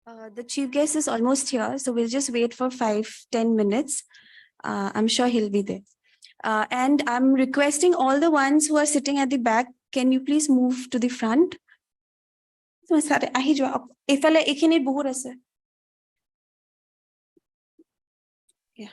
The chief guest is almost here, so we'll just wait for 5-10 minutes. I'm sure he'll be there. And I'm requesting all the ones who are sitting at the back, can you please move to the front? Yeah.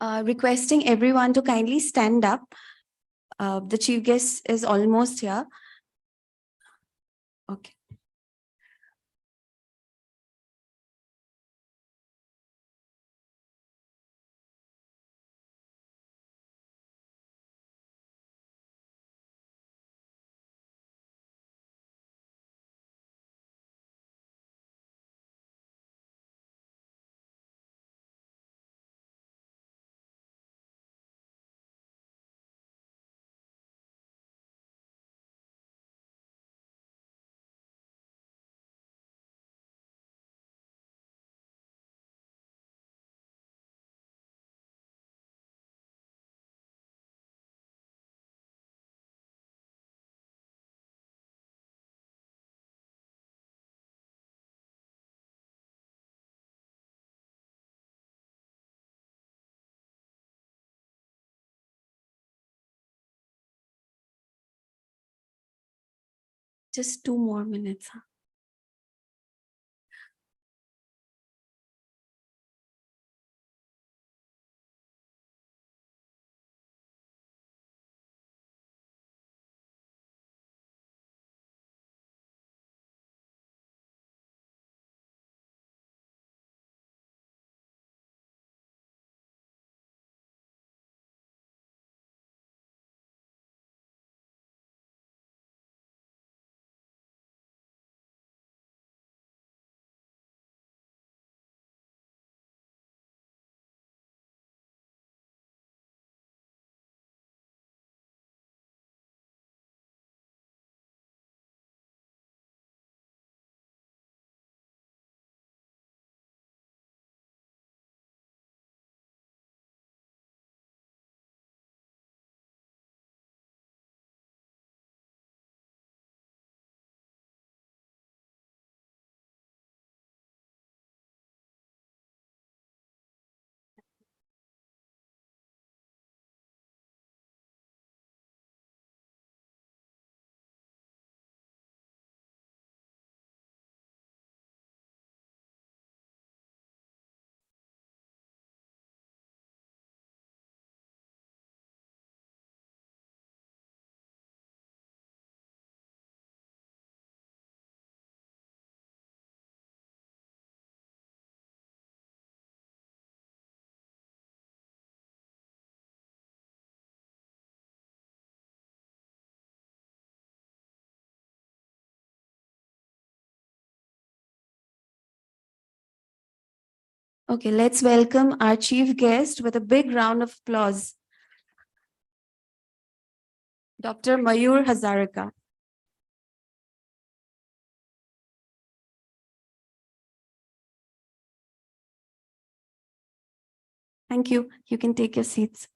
Requesting everyone to kindly stand up. The chief guest is almost here. Okay. Just 2 more minutes. Okay, let's welcome our chief guest with a big round of applause. Dr. Mayur Hazarika. Thank you. You can take your seats.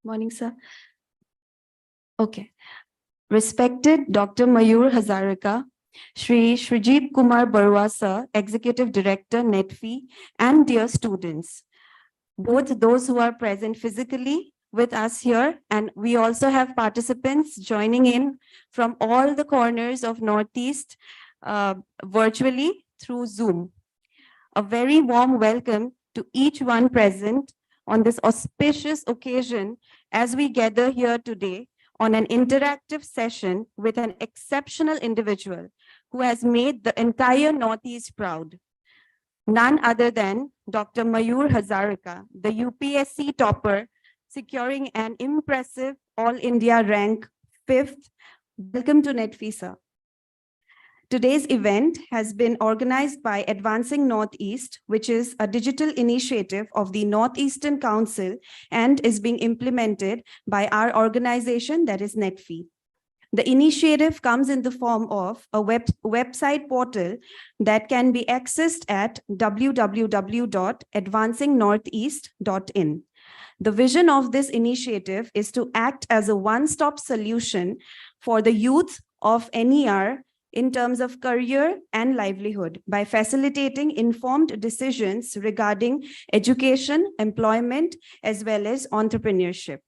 Morning, sir. Okay. Respected Dr. Mayur Hazarika, Shri Shrijit Kumar Barua, sir, Executive Director, NETFI, and dear students, both those who are present physically with us here, and we also have participants joining in from all the corners of Northeast virtually through Zoom. A very warm welcome to each one present on this auspicious occasion as we gather here today on an interactive session with an exceptional individual who has made the entire Northeast proud. None other than Dr. Mayur Hazarika, the UPSC topper, securing an impressive All India rank 5th. Welcome to NETFI, sir. Today's event has been organized by Advancing Northeast, which is a digital initiative of the Northeastern Council and is being implemented by our organization, that is NETFI. The initiative comes in the form of a website portal that can be accessed at www.advancingnortheast.in. The vision of this initiative is to act as a one-stop solution for the youth of NER in terms of career and livelihood by facilitating informed decisions regarding education, employment, as well as entrepreneurship.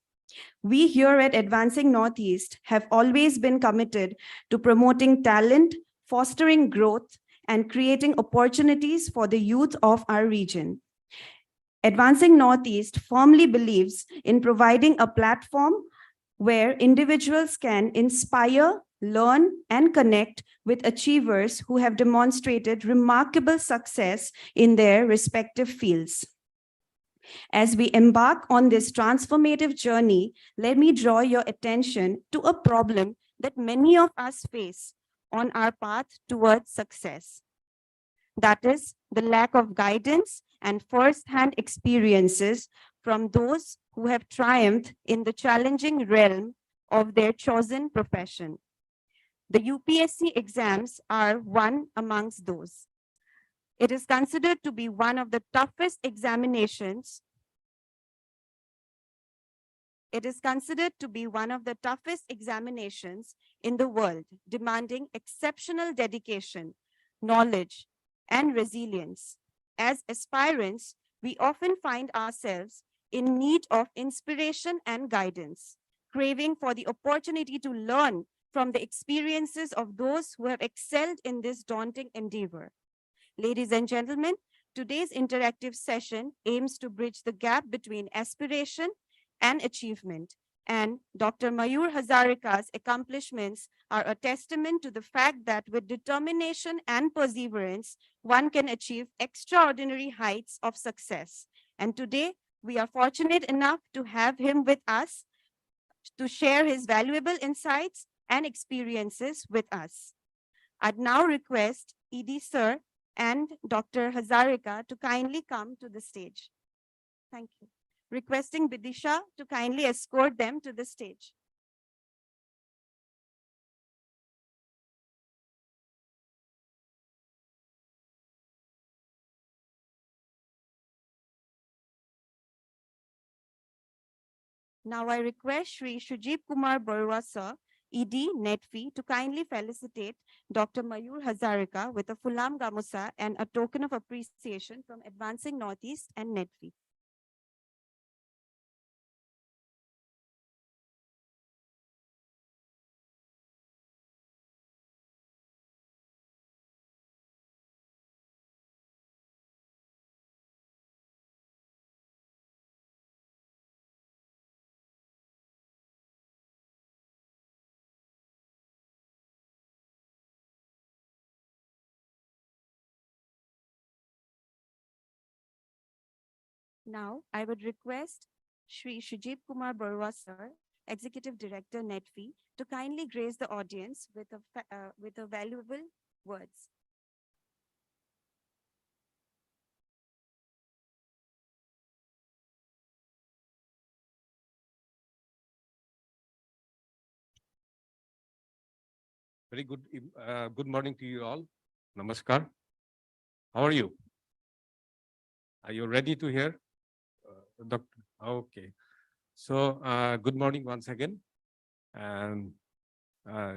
We here at Advancing Northeast have always been committed to promoting talent, fostering growth, and creating opportunities for the youth of our region. Advancing Northeast firmly believes in providing a platform where individuals can inspire, learn, and connect with achievers who have demonstrated remarkable success in their respective fields. As we embark on this transformative journey, let me draw your attention to a problem that many of us face on our path towards success. That is the lack of guidance and first-hand experiences from those who have triumphed in the challenging realm of their chosen profession. The UPSC exams are one amongst those. It is considered to be one of the toughest examinations. It is considered to be one of the toughest examinations in the world, demanding exceptional dedication, knowledge, and resilience. As aspirants, we often find ourselves in need of inspiration and guidance, craving for the opportunity to learn from the experiences of those who have excelled in this daunting endeavor. Ladies and gentlemen, today's interactive session aims to bridge the gap between aspiration and achievement. And Dr. Mayur Hazarika's accomplishments are a testament to the fact that with determination and perseverance, one can achieve extraordinary heights of success. And today, we are fortunate enough to have him with us to share his valuable insights and experiences with us. I'd now request ED Sir and Dr. Hazarika to kindly come to the stage. Thank you. Requesting Bidisha to kindly escort them to the stage. Now I request Shri Shujib Kumar Barua Sir, ED NETFI, to kindly felicitate Dr. Mayur Hazarika with a Fulam Gamusa and a token of appreciation from Advancing Northeast and NETFI. Now, I would request Shri Shujib Kumar Barua Sir, Executive Director, NETFI, to kindly grace the audience with a valuable words. Very good morning to you all. Namaskar. How are you? Are you ready to hear? Doctor? Okay. So, good morning once again. And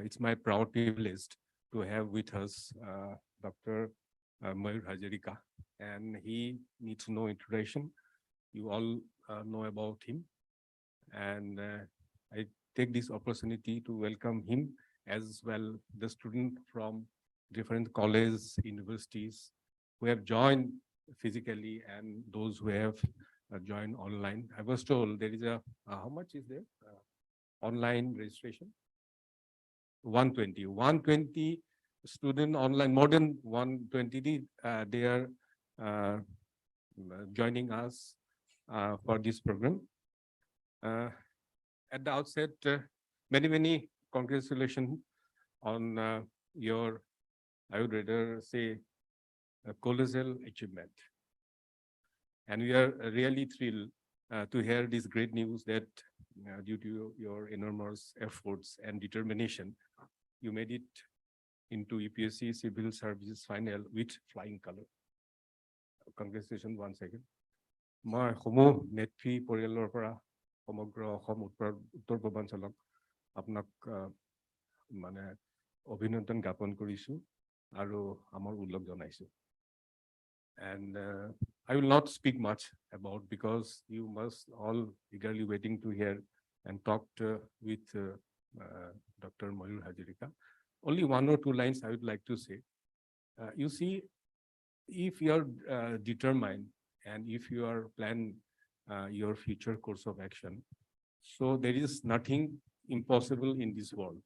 it's my proud privilege to have with us Dr. Mayur Hazarika. And he needs no introduction. You all know about him. And I take this opportunity to welcome him as well the student from different colleges, universities who have joined physically and those who have joined online. I was told there is a, how much is there? Online registration? 120 student online, more than 120, they are joining us for this program. at the outset, many congratulations on your, I would rather say, colossal achievement. And we are really thrilled to hear this great news that due to your enormous efforts and determination, you made it into UPSC Civil Services Final with flying color. Congratulations once again. মই সমূহ নেটফি পৰিয়ালৰ পৰা সমগ্ৰ অসম উত্তৰ পূৰ্বাঞ্চলক আপোনাক মানে অভিনন্দন জ্ঞাপন কৰিছো আৰু আমাৰ উল্লেখ জনাইছো. And I will not speak much about because you must all eagerly waiting to hear and talk with Dr. Mayur Hazarika. Only one or two lines I would like to say. You see, if you are determined and if you are plan your future course of action, so there is nothing impossible in this world.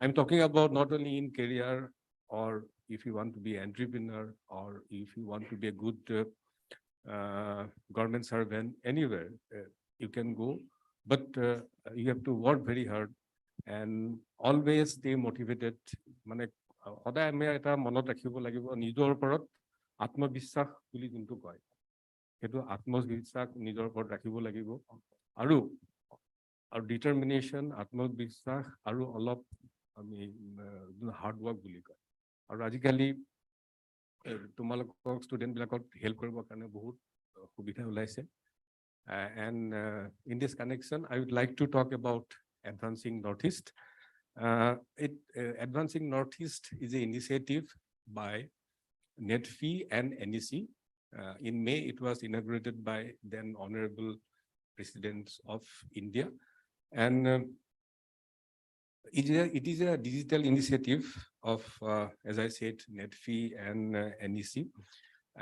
I'm talking about not only in career or if you want to be an entrepreneur or if you want to be a good government servant, anywhere you can go, but you have to work very hard and always stay motivated. মানে সদায় আমি এটা মনত ৰাখিব লাগিব নিজৰ ওপৰত আত্মবিশ্বাস বুলি যোনটো কয় সেইটো আত্মবিশ্বাস নিজৰ ওপৰত ৰাখিব লাগিব আৰু ডিটাৰমিনেশ্যন আত্মবিশ্বাস আৰু অলপ আমি হাৰ্ড ৱৰ্ক বুলি কয় আৰু আজিকালি তোমালোকক ষ্টুডেণ্ট বিলাকক হেল্প কৰিবৰ কাৰণে বহুত সুবিধা ওলাইছে and in this connection I would like to talk about Advancing Northeast. Advancing Northeast is an initiative by NETFI and NEC. In May, it was inaugurated by then Honorable Presidents of India. And it is a digital initiative of, as I said, NETFI and NEC.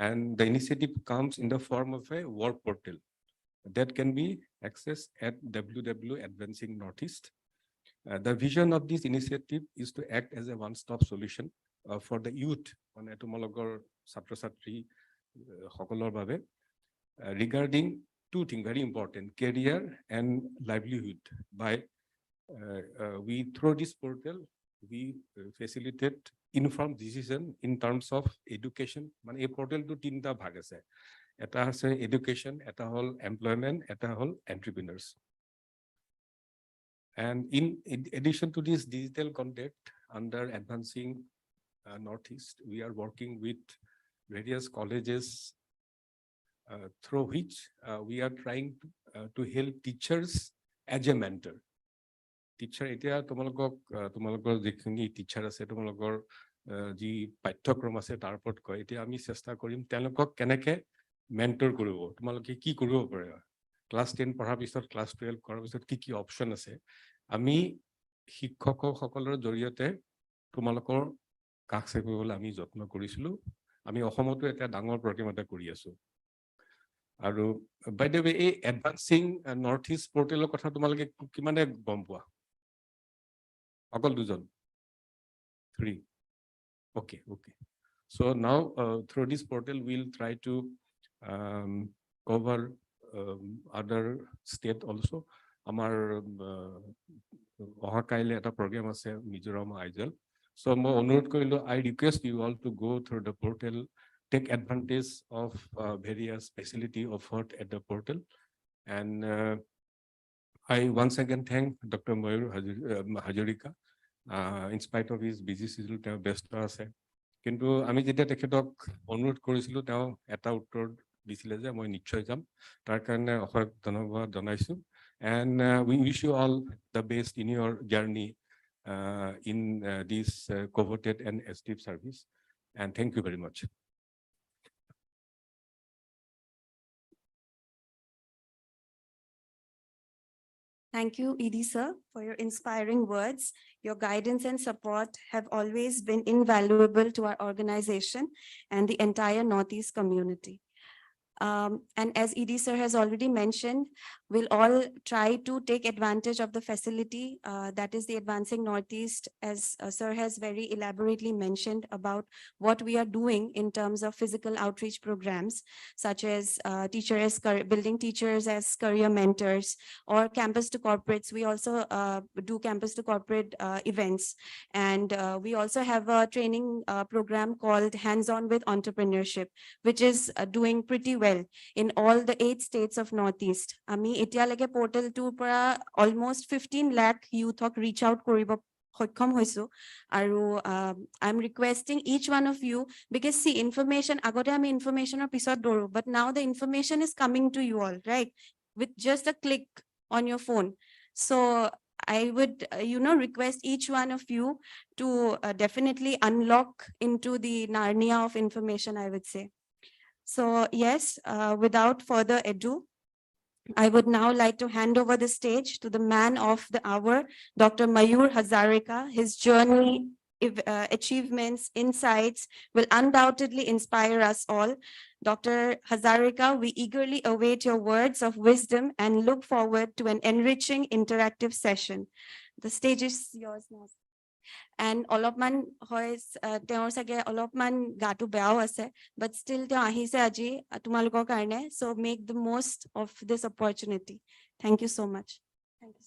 And the initiative comes in the form of a work portal that can be accessed at www.advancing Northeast. The vision of this initiative is to act as a one-stop solution for the youth on etomologor ছাত্ৰ-ছাত্ৰী সকলৰ বাবে regarding two things very important, career and livelihood. By we through this portal we facilitate informed decision in terms of education. মানে এই portalটো তিনিটা ভাগ আছে, এটা আছে education, এটা হল employment, এটা হল entrepreneurs. And in addition to this digital content under Advancing Northeast, we are working with various colleges through which we are trying to help teachers as a mentor. Teacher, এতিয়া তোমালোকৰ যিখিনি teacher আছে তোমালোকৰ যি পাঠ্যক্ৰম আছে তাৰ ওপৰত কয় এতিয়া আমি চেষ্টা কৰিম তেওঁলোকক কেনেকৈ মেন্টৰ কৰিব, তোমালোকে কি কৰিব পাৰে, ক্লাছ 10 পঢ়াৰ পিছত ক্লাছ 12 কৰাৰ পিছত কি অপশ্যন আছে, আমি শিক্ষকসকলৰ জৰিয়তে তোমালোকৰ কাষ চাপিবলৈ আমি যত্ন কৰিছিলো. আমি অসমতো এটা ডাঙৰ প্ৰগ্ৰাম এটা কৰি আছো. আৰু বাই দ্য ৱে এই এডভান্সিং নৰ্থ ইষ্ট পৰ্টেলৰ কথা তোমালোকে কিমানে গম পোৱা? অকল দুজন? 3. Okay. So now through this portal we'll try to cover other state also. Our অহাকাইলে এটা program আছে মিজোৰাম আইজল. So মই অনুৰোধ কৰিলো, I request you all to go through the portal, take advantage of various facility offered at the portal. And I once again thank Dr. Mayur Hazarika. In spite of his busy schedule, তেওঁ ব্যস্ত আছে, কিন্তু আমি যেতিয়া তেখেতক অনুৰোধ কৰিছিলো তেওঁ এটা উত্তৰ দিছিলে যে মই নিশ্চয় যাম, তাৰ কাৰণে অশেষ ধন্যবাদ জনাইছো. And we wish you all the best in your journey in this coveted and esteemed service. And thank you very much. Thank you, Edie sir, for your inspiring words. Your guidance and support have always been invaluable to our organization and the entire Northeast community. And as Edie sir has already mentioned, we'll all try to take advantage of the facility that is the Advancing Northeast, as Sir has very elaborately mentioned about what we are doing in terms of physical outreach programs, such as building teachers as career mentors, or campus to corporates. We also do campus to corporate events. And we also have a training program called Hands-on with Entrepreneurship, which is doing pretty well in all the 8 states of Northeast. আমি এতিয়ালৈকে পৰ্টেলটোৰ পৰা almost 15 lakh youthক reach out কৰিব সক্ষম হৈছো আৰু I'm requesting each one of you, because see, information আগতে আমি informationৰ পিছত দৌৰো, but now the information is coming to you all, right, with just a click on your phone. So I would request each one of you to definitely unlock into the Narnia of information, I would say. So yes, without further ado, I would now like to hand over the stage to the man of the hour, Dr. Mayur Hazarika. His journey, achievements, insights will undoubtedly inspire us all. Dr. Hazarika, we eagerly await your words of wisdom and look forward to an enriching interactive session. The stage is yours now. And অলপমান হয় তেওঁৰ চাগে অলপমান গাটো বেয়াও আছে, but still তেওঁ আহিছে আজি তোমালোকৰ কাৰণে, so make the most of this opportunity. Thank you so much. Thank you.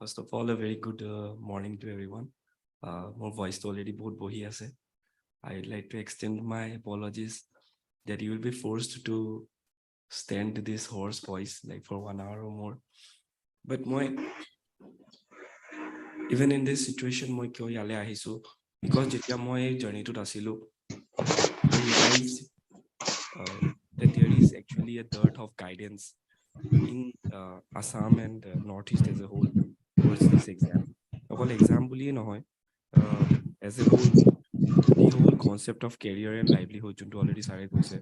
First of all, a very good morning to everyone. My voice already both bohi ase. I'd like to extend my apologies that you will be forced to stand this hoarse voice like for 1 hour or more. But even in this situation, moi kyo yale ahisu because jetia moi journey to asilu, I realized that there is actually a dearth of guidance in Assam and Northeast as a whole towards this exam. A whole exam bulliye no hoy, as a whole, the whole concept of career and livelihood junto already sare koise,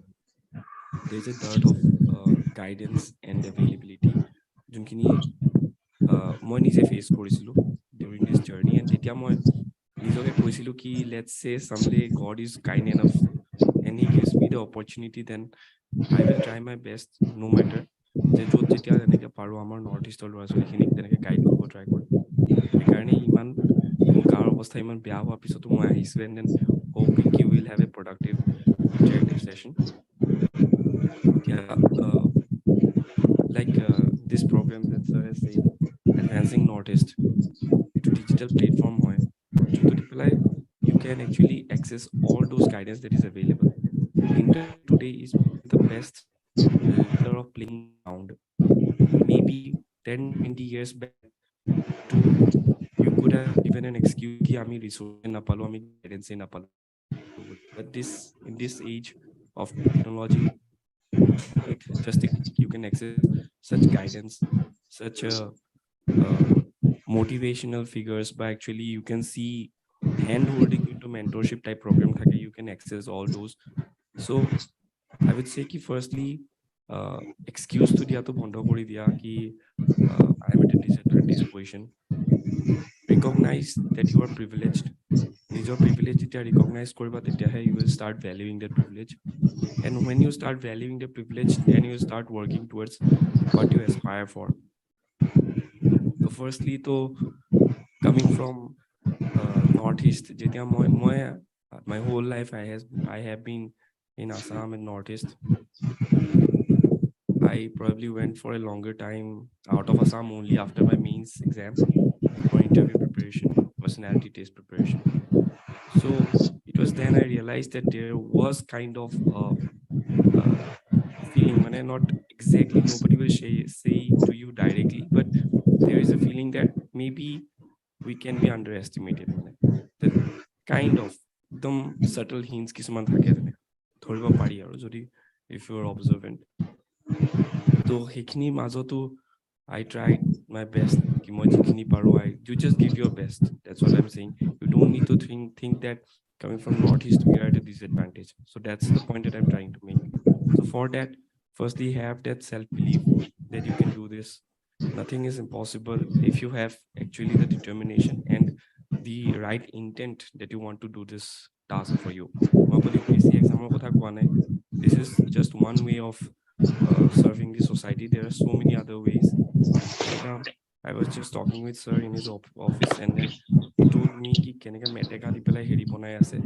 there's a dearth of guidance and availability junkini moi nije face korisilu during this journey. And tetia moi nijoke koisilu ki let's say someday God is kind enough and he gives me the opportunity, then I will try my best no matter যে য'ত যেতিয়া এনেকৈ পাৰোঁ আমাৰ north ইষ্টৰ ল'ৰা ছোৱালীখিনিক তেনেকৈ গাইড কৰিব ট্ৰাই কৰিম। সেইকাৰণে ইমান মোৰ গাঁৱৰ অৱস্থা ইমান বেয়া হোৱাৰ পিছতো মই আহিছোঁ, এণ্ড দেন হোপিং কি will have a productive interactive session. এতিয়া like this program that sir has said, advancing northeast, এইটো ডিজিটেল প্লেটফৰ্ম হয় যোনটো দি পেলাই you can actually access all those guidance that is available. Internet today is the best level of playing ground. Maybe 10-20 years back to you could have given an excuse ki ami resource na palo, ami guidance na palo. But in this age of technology, like just you can access such guidance, such motivational figures, but actually you can see hand holding into mentorship type program thake, you can access all those. So I would say ki firstly excuse to dia to bondho kori dia ki I am at a disadvantaged position. Recognize that you are privileged. Nijor privilege jeta recognize koriba tetia hai you will start valuing that privilege, and when you start valuing the privilege, then you start working towards what you aspire for. So firstly to coming from northeast, jetia my whole life I have been in Assam and northeast. I probably went for a longer time out of Assam only after my mains exam for interview preparation, personality test preparation. So it was then I realized that there was kind of a feeling, when I not exactly, nobody will say to you directly, but there is a feeling that maybe we can be underestimated. The kind of subtle hints কিছুমান থাকে তেনেকা ধৰিব পাৰি আৰু যদি if you are observant. তো সেইখিনিৰ মাজতো I tried my best. You just give your best. That's what I'm saying. You don't need to think that coming from Northeast, we are at a disadvantage. So that's the point that I'm trying to make. So for that, firstly, have that self-belief that you can do this. Nothing is impossible if you have actually the determination and the right intent that you want to do this task for you. This is just one way of serving the society. There are so many other ways. I was just talking with sir in his office, and then he told me ki keneka meteka di pelai heri bonai ase.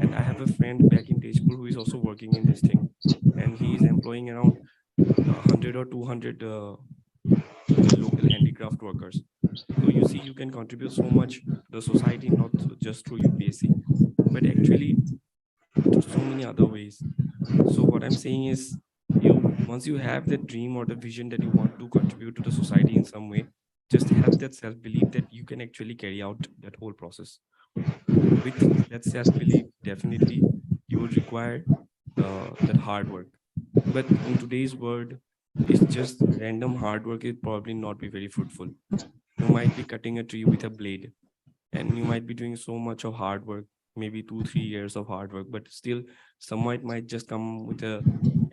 And I have a friend back in Tejpur who is also working in this thing, and he is employing around 100 or 200 local handicraft workers. So you see, you can contribute so much to the society, not just through UPSC, but actually to so many other ways. So what I'm saying is, once you have that dream or the vision that you want to contribute to the society in some way, just have that self-belief that you can actually carry out that whole process. With that self-belief, definitely you will require that hard work. But in today's world, it's just random hard work. It probably not be very fruitful. You might be cutting a tree with a blade, and you might be doing so much of hard work, maybe 2-3 years of hard work, but still someone might just come with a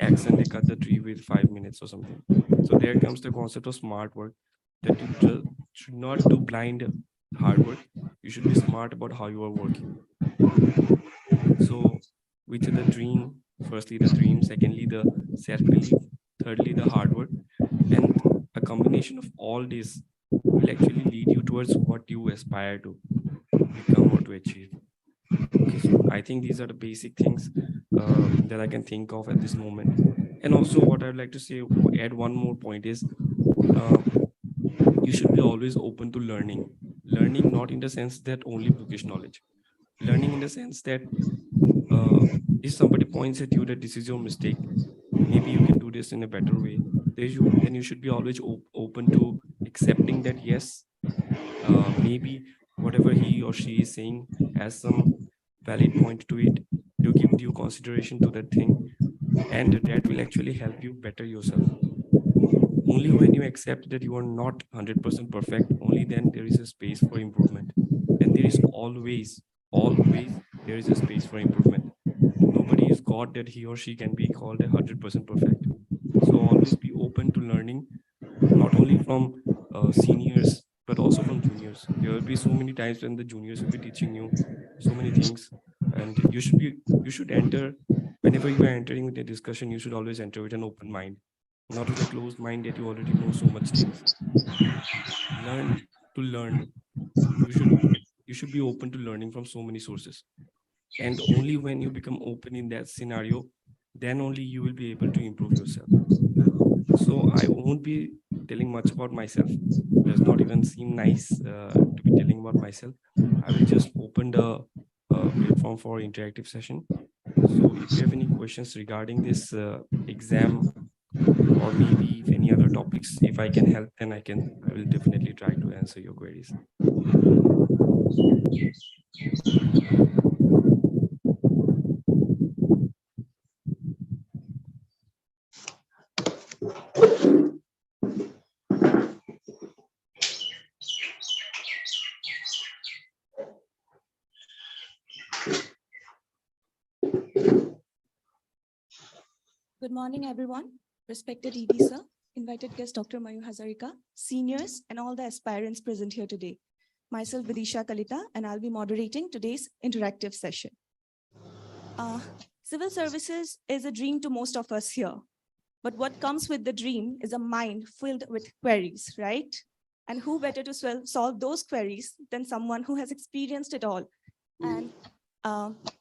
axe and they cut the tree with 5 minutes or something. So there comes the concept of smart work, that you should not do blind hard work. You should be smart about how you are working. So with the dream, firstly the dream, secondly the self-belief, thirdly the hard work, and a combination of all this will actually lead you towards what you aspire to become or to achieve. Okay, so I think these are the basic things that I can think of at this moment. And also what I'd like to say, add one more point is, you should be always open to learning. Learning not in the sense that only bookish knowledge. Learning in the sense that if somebody points at you that this is your mistake, maybe you can do this in a better way, then you should be always open to accepting that, yes, maybe whatever he or she is saying has some valid point to it. You give due consideration to that thing, and that will actually help you better yourself. Only when you accept that you are not 100% perfect, only then there is a space for improvement. And there is always there is a space for improvement. Nobody is God that he or she can be called 100% perfect. So always be open to learning, not only from seniors, but also from juniors. There will be so many times when the juniors will be teaching you so many things, and you should enter, whenever you are entering with a discussion, you should always enter with an open mind, not with a closed mind that you already know so much things. Learn to learn. You should be open to learning from so many sources. And only when you become open in that scenario, then only you will be able to improve yourself. So I won't be telling much about myself. It does not even seem nice to be telling about myself. I will just open the platform for interactive session. So if you have any questions regarding this exam, or maybe if any other topics, if I can help, then I will definitely try to answer your queries. Good morning, everyone. Respected ED sir, invited guest Dr. Mayur Hazarika, seniors, and all the aspirants present here today. Myself, Vidisha Kalita, and I'll be moderating today's interactive session. Civil services is a dream to most of us here. But what comes with the dream is a mind filled with queries, right? And who better to solve those queries than someone who has experienced it all and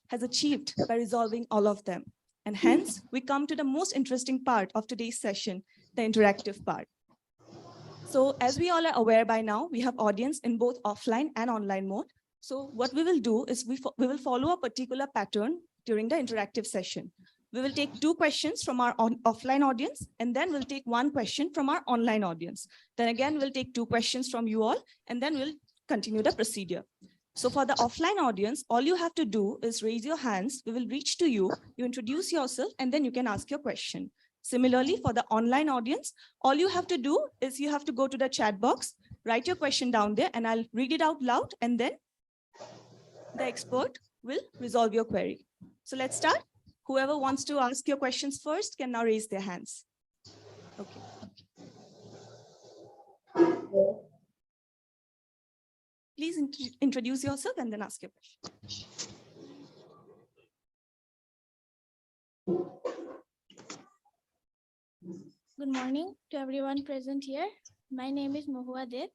has achieved by resolving all of them. And hence, we come to the most interesting part of today's session, the interactive part. So as we all are aware by now, we have audience in both offline and online mode. So what we will do is we will follow a particular pattern during the interactive session. We will take 2 questions from our offline audience, and then we'll take 1 question from our online audience. Then again, we'll take 2 questions from you all, and then we'll continue the procedure. So for the offline audience, all you have to do is raise your hands. We will reach to you, you introduce yourself, and then you can ask your question. Similarly, for the online audience, all you have to do is you have to go to the chat box, write your question down there, and I'll read it out loud, and then the expert will resolve your query. So let's start. Whoever wants to ask your questions first can now raise their hands. Okay. Please introduce yourself and then ask your question. Good morning to everyone present here. My name is Mohua Dev.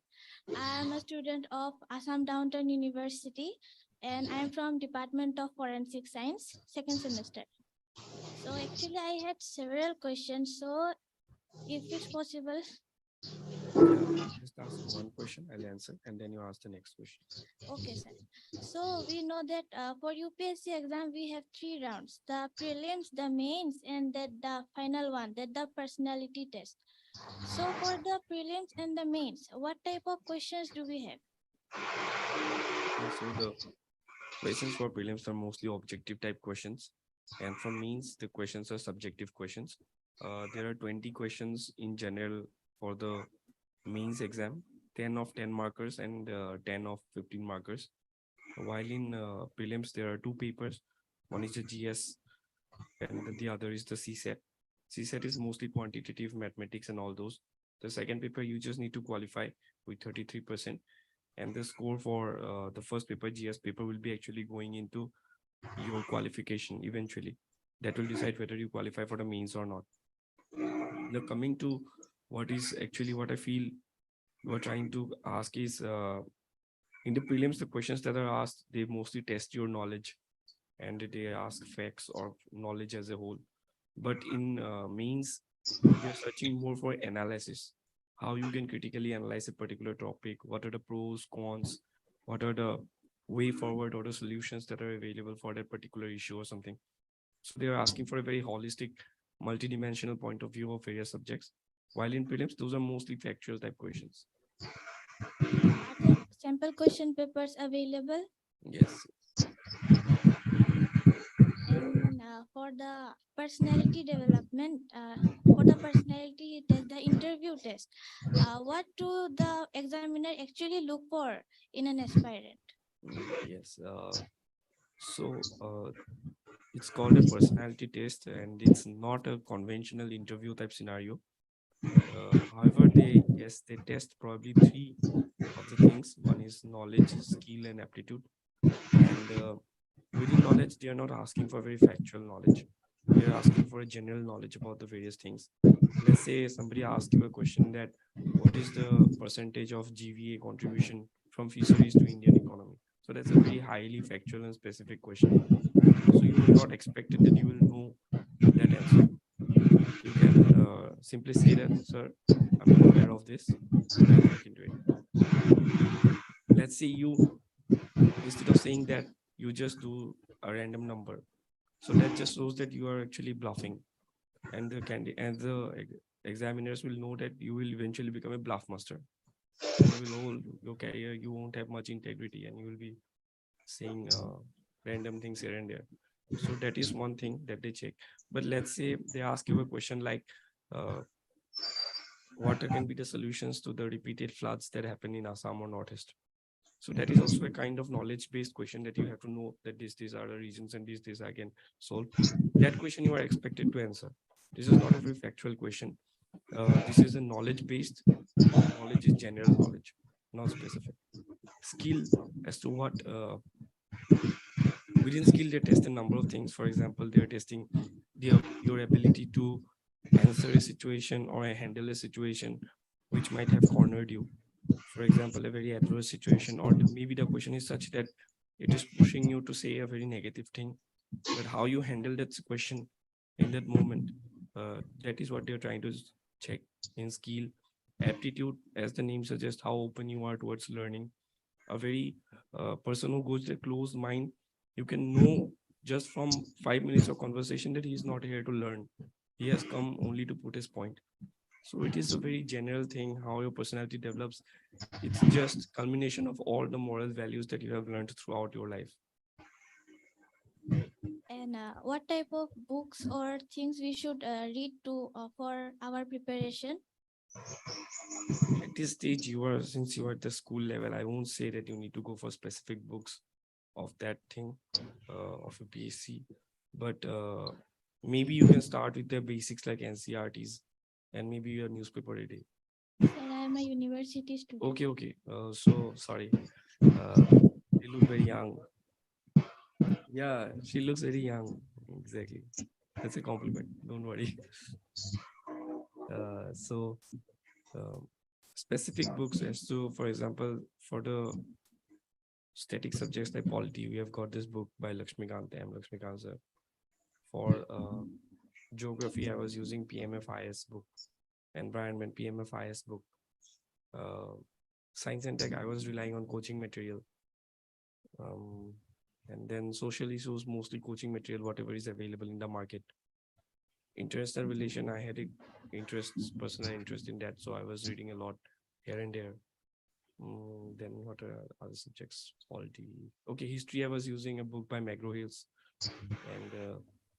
I am a student of Assam Downtown University and I am from Department of Forensic Science, second semester. So actually I had several questions. So if it's possible. Just ask one question, I'll answer, and then you ask the next question. Okay, sir. So we know that for UPSC exam, we have 3 rounds, the prelims, the mains, and that the final one, that the personality test. So for the prelims and the mains, what type of questions do we have? So the questions for prelims are mostly objective type questions. And from mains, the questions are subjective questions. There are 20 questions in general for the mains exam, 10 of 10 markers and 10 of 15 markers. While in prelims, there are 2 papers. One is the GS and the other is the CSET. CSET is mostly quantitative mathematics and all those. The second paper, you just need to qualify with 33%. And the score for the first paper, GS paper, will be actually going into your qualification eventually. That will decide whether you qualify for the mains or not. Now coming to what is actually what I feel we're trying to ask is in the prelims, the questions that are asked, they mostly test your knowledge and they ask facts or knowledge as a whole. But in mains, they're searching more for analysis, how you can critically analyze a particular topic, what are the pros, cons, what are the way forward or the solutions that are available for that particular issue or something. So they're asking for a very holistic, multidimensional point of view of various subjects. While in prelims, those are mostly factual type questions. Are there sample question papers available? Yes. And for the personality development, for the personality test, the interview test, what do the examiner actually look for in an aspirant? Yes. It's called a personality test and it's not a conventional interview type scenario. However, they test probably 3 of the things. One is knowledge, skill, and aptitude. And within knowledge, they are not asking for very factual knowledge. They are asking for a general knowledge about the various things. Let's say somebody asks you a question that what is the percentage of GVA contribution from fisheries to Indian economy? So that's a very highly factual and specific question. So you will not expect it that you will know that answer. You can simply say that, sir, I'm not aware of this, but I'll look into it. Let's say you, instead of saying that, you just do a random number. So that just shows that you are actually bluffing. And the examiners will know that you will eventually become a bluff master. You will know your career, you won't have much integrity and you will be saying random things here and there. So that is one thing that they check. But let's say they ask you a question like, what can be the solutions to the repeated floods that happen in Assam or Northeast? So that is also a kind of knowledge-based question that you have to know that these are the regions and these I can solve. That question you are expected to answer. This is not a very factual question. This is a knowledge-based. Knowledge is general knowledge, not specific. Skill as to what within skill they test a number of things. For example, they're testing your ability to answer a situation or handle a situation which might have cornered you. For example, a very adverse situation, or maybe the question is such that it is pushing you to say a very negative thing, but how you handle that question in that moment, that is what they're trying to check. In skill, aptitude, as the name suggests, how open you are towards learning. A very person who goes with a closed mind, you can know just from 5 minutes of conversation that he is not here to learn. He has come only to put his point. So it is a very general thing how your personality develops. It's just culmination of all the moral values that you have learned throughout your life. And what type of books or things we should read to for our preparation? At this stage, since you are at the school level, I won't say that you need to go for specific books of that thing, of a BSc, but maybe you can start with the basics like NCRTs and maybe your newspaper a day. Sir, I am a university student. Okay. So sorry. You look very young. Yeah, she looks very young. Exactly. That's a compliment. Don't worry. So specific books as to, for example, for the static subjects like polity, we have got this book by Lakshmikant M. Lakshmikant sir. For geography, I was using PMFIS book. Environment, PMFIS book. Science and tech, I was relying on coaching material. And then social issues, mostly coaching material, whatever is available in the market. International relation, I had personal interest in that, so I was reading a lot here and there. Then what are other subjects? Polity. Okay, history, I was using a book by McGraw-Hill's, and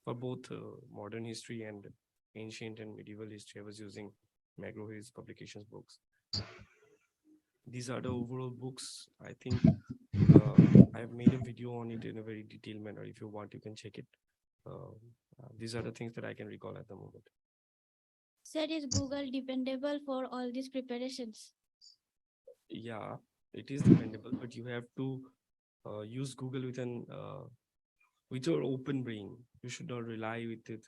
for both modern history and ancient and medieval history, I was using McGraw-Hill's publications books. These are the overall books. I think I have made a video on it in a very detailed manner. If you want, you can check it. These are the things that I can recall at the moment. Sir, is Google dependable for all these preparations? Yeah, it is dependable, but you have to use Google with your open brain. You should not rely with it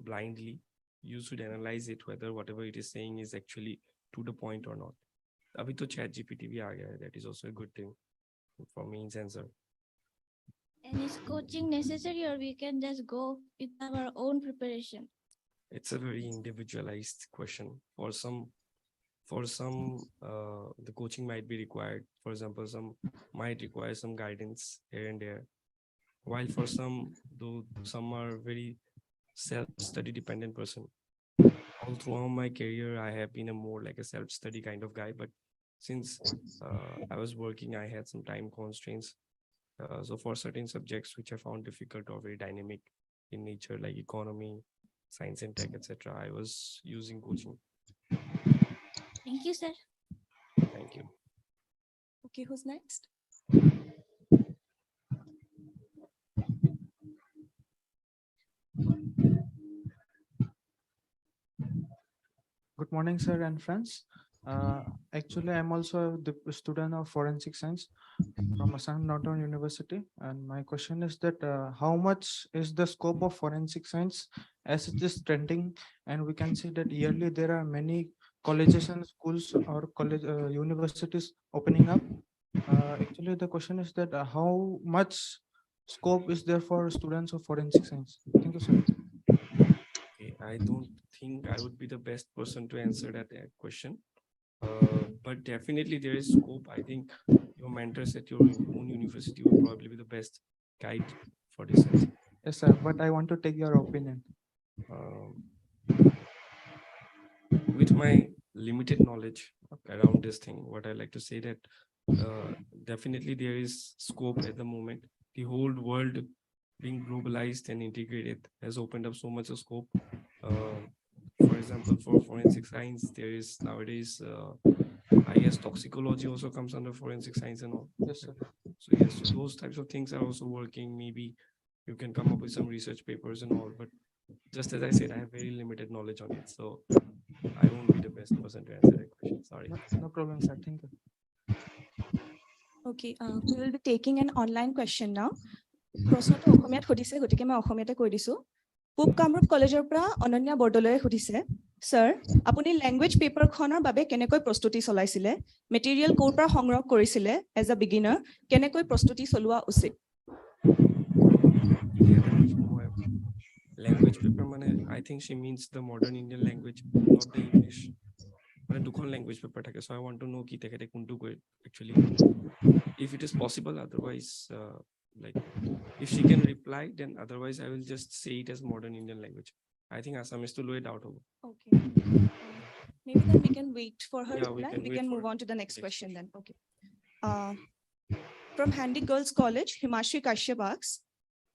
blindly. You should analyze it whether whatever it is saying is actually to the point or not. Abhi to ChatGPT bhi aa gaya hai. That is also a good thing for means answer. And is coaching necessary, or we can just go with our own preparation? It's a very individualized question. For some, the coaching might be required. For example, some might require some guidance here and there. While for some, though some are very self-study dependent person. All throughout my career, I have been a more like a self-study kind of guy. But since I was working, I had some time constraints. So for certain subjects which I found difficult or very dynamic in nature, like economy, science and tech, etc., I was using coaching. Thank you, sir. Thank you. Okay, who's next? Good morning, sir and friends. Actually, I'm also the student of forensic science from Assam Northern University. And my question is that how much is the scope of forensic science as it is trending? And we can see that yearly there are many colleges and schools or universities opening up. Actually, the question is that how much scope is there for students of forensic science? Thank you, sir. Okay, I don't think I would be the best person to answer that question. But definitely there is scope. I think your mentors at your own university would probably be the best guide for this answer. Yes, sir. But I want to take your opinion. With my limited knowledge around this thing, what I like to say that definitely there is scope at the moment. The whole world being globalized and integrated has opened up so much of scope. For example, for forensic science, there is nowadays, I guess toxicology also comes under forensic science and all. Yes, sir. So yes, so those types of things are also working. Maybe you can come up with some research papers and all, but just as I said, I have very limited knowledge on it. So I won't be the best person to answer that question. Sorry. No problem, sir. Thank you. Okay, we will be taking an online question now. প্ৰশ্নটো অসমীয়াত সুধিছে গতিকে মই অসমীয়াতে কৈ দিছো পূব কামৰূপ কলেজৰ পৰা অনন্যা বৰদলৈয়ে সুধিছে স্যাৰ আপুনি ল্যাঙ্গুৱেজ পেপাৰখনৰ বাবে কেনেকৈ প্ৰস্তুতি চলাইছিলে মেটেৰিয়েল ক'ৰ পৰা সংগ্ৰহ কৰিছিলে এজ আ বিগিনাৰ কেনেকৈ প্ৰস্তুতি চলোৱা উচিত ল্যাঙ্গুৱেজ পেপাৰ মানে I think she means the modern Indian language, not the English. মানে দুখন ল্যাঙ্গুৱেজ পেপাৰ থাকে, so I want to know কি তেখেতে কোনটো কৈ actually if it is possible. Otherwise like if she can reply, then otherwise I will just say it as modern Indian language. I think Assamese to low doubt over. Okay. Maybe then we can wait for her Yeah, we reply. can We wait can for move on to the next next question then. Okay. From Handy Girls College, Himashri Kashyap asks,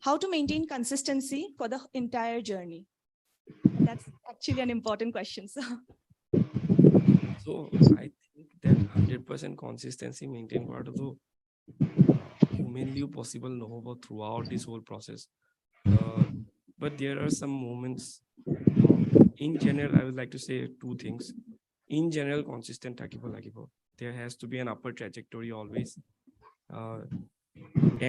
how to maintain consistency for the entire journey? That's actually an important question. So So I think that 100% consistency maintain part of the humanly possible know throughout this whole process. But there are some moments. In general, I would like to say two things. In general, consistent থাকিব লাগিব. There has to be an upward trajectory always.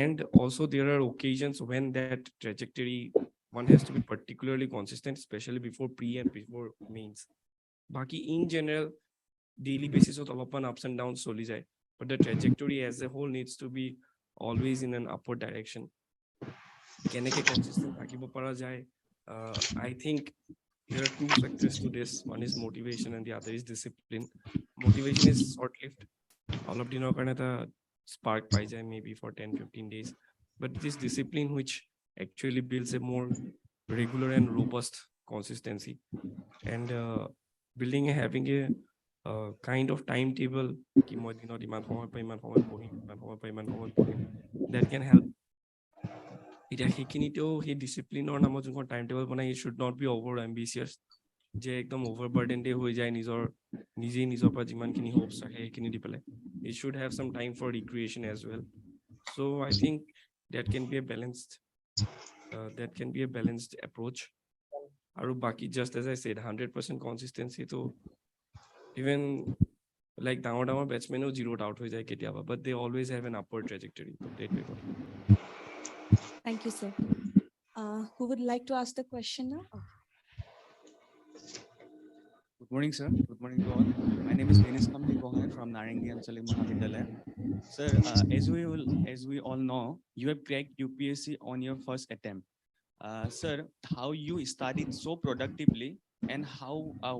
And also there are occasions when that trajectory, one has to be particularly consistent, especially before pre and before mains. Baki in general, daily basis of অলপমান ups and downs চলি যায়. But the trajectory as a whole needs to be always in an upward direction. কেনেকে consistent থাকিব পৰা যায়? I think there are two factors to this. One is motivation and the other is discipline. Motivation is short-lived. All of dinner karne ta spark pai jai maybe for 10-15 days. But this discipline which actually builds a more regular and robust consistency. And building a having a kind of timetable that can help. এতিয়া সেইখিনিতেও সেই ডিসিপ্লিনৰ নামত যোনখন time table বনাই it should not be over ambitious যে একদম over বাৰ্ডেনডে হৈ যায় নিজৰ পৰা যিমানখিনি হোপছ ৰাখে সেইখিনি দি পেলাই it should have some time for recreation as well so' I think that can be a balanced approach আৰু বাকী জাষ্ট এজ আই ছেড 100% কনচিষ্টেঞ্চিটো ইভেন লাইক ডাঙৰ বেটছমেনো জিৰ'ড আউট হৈ যায় কেতিয়াবা but they always have an upward trajectory সেইটোৱে কথা thank you, sir. Who would like to ask the question now? Good morning, sir. Good morning to all. My name is Denis Kamli Gohai from Narangi Anchalik Mahavidyalaya. Sir, as we all know, you have cracked UPSC on your first attempt. Sir, how you studied so productively and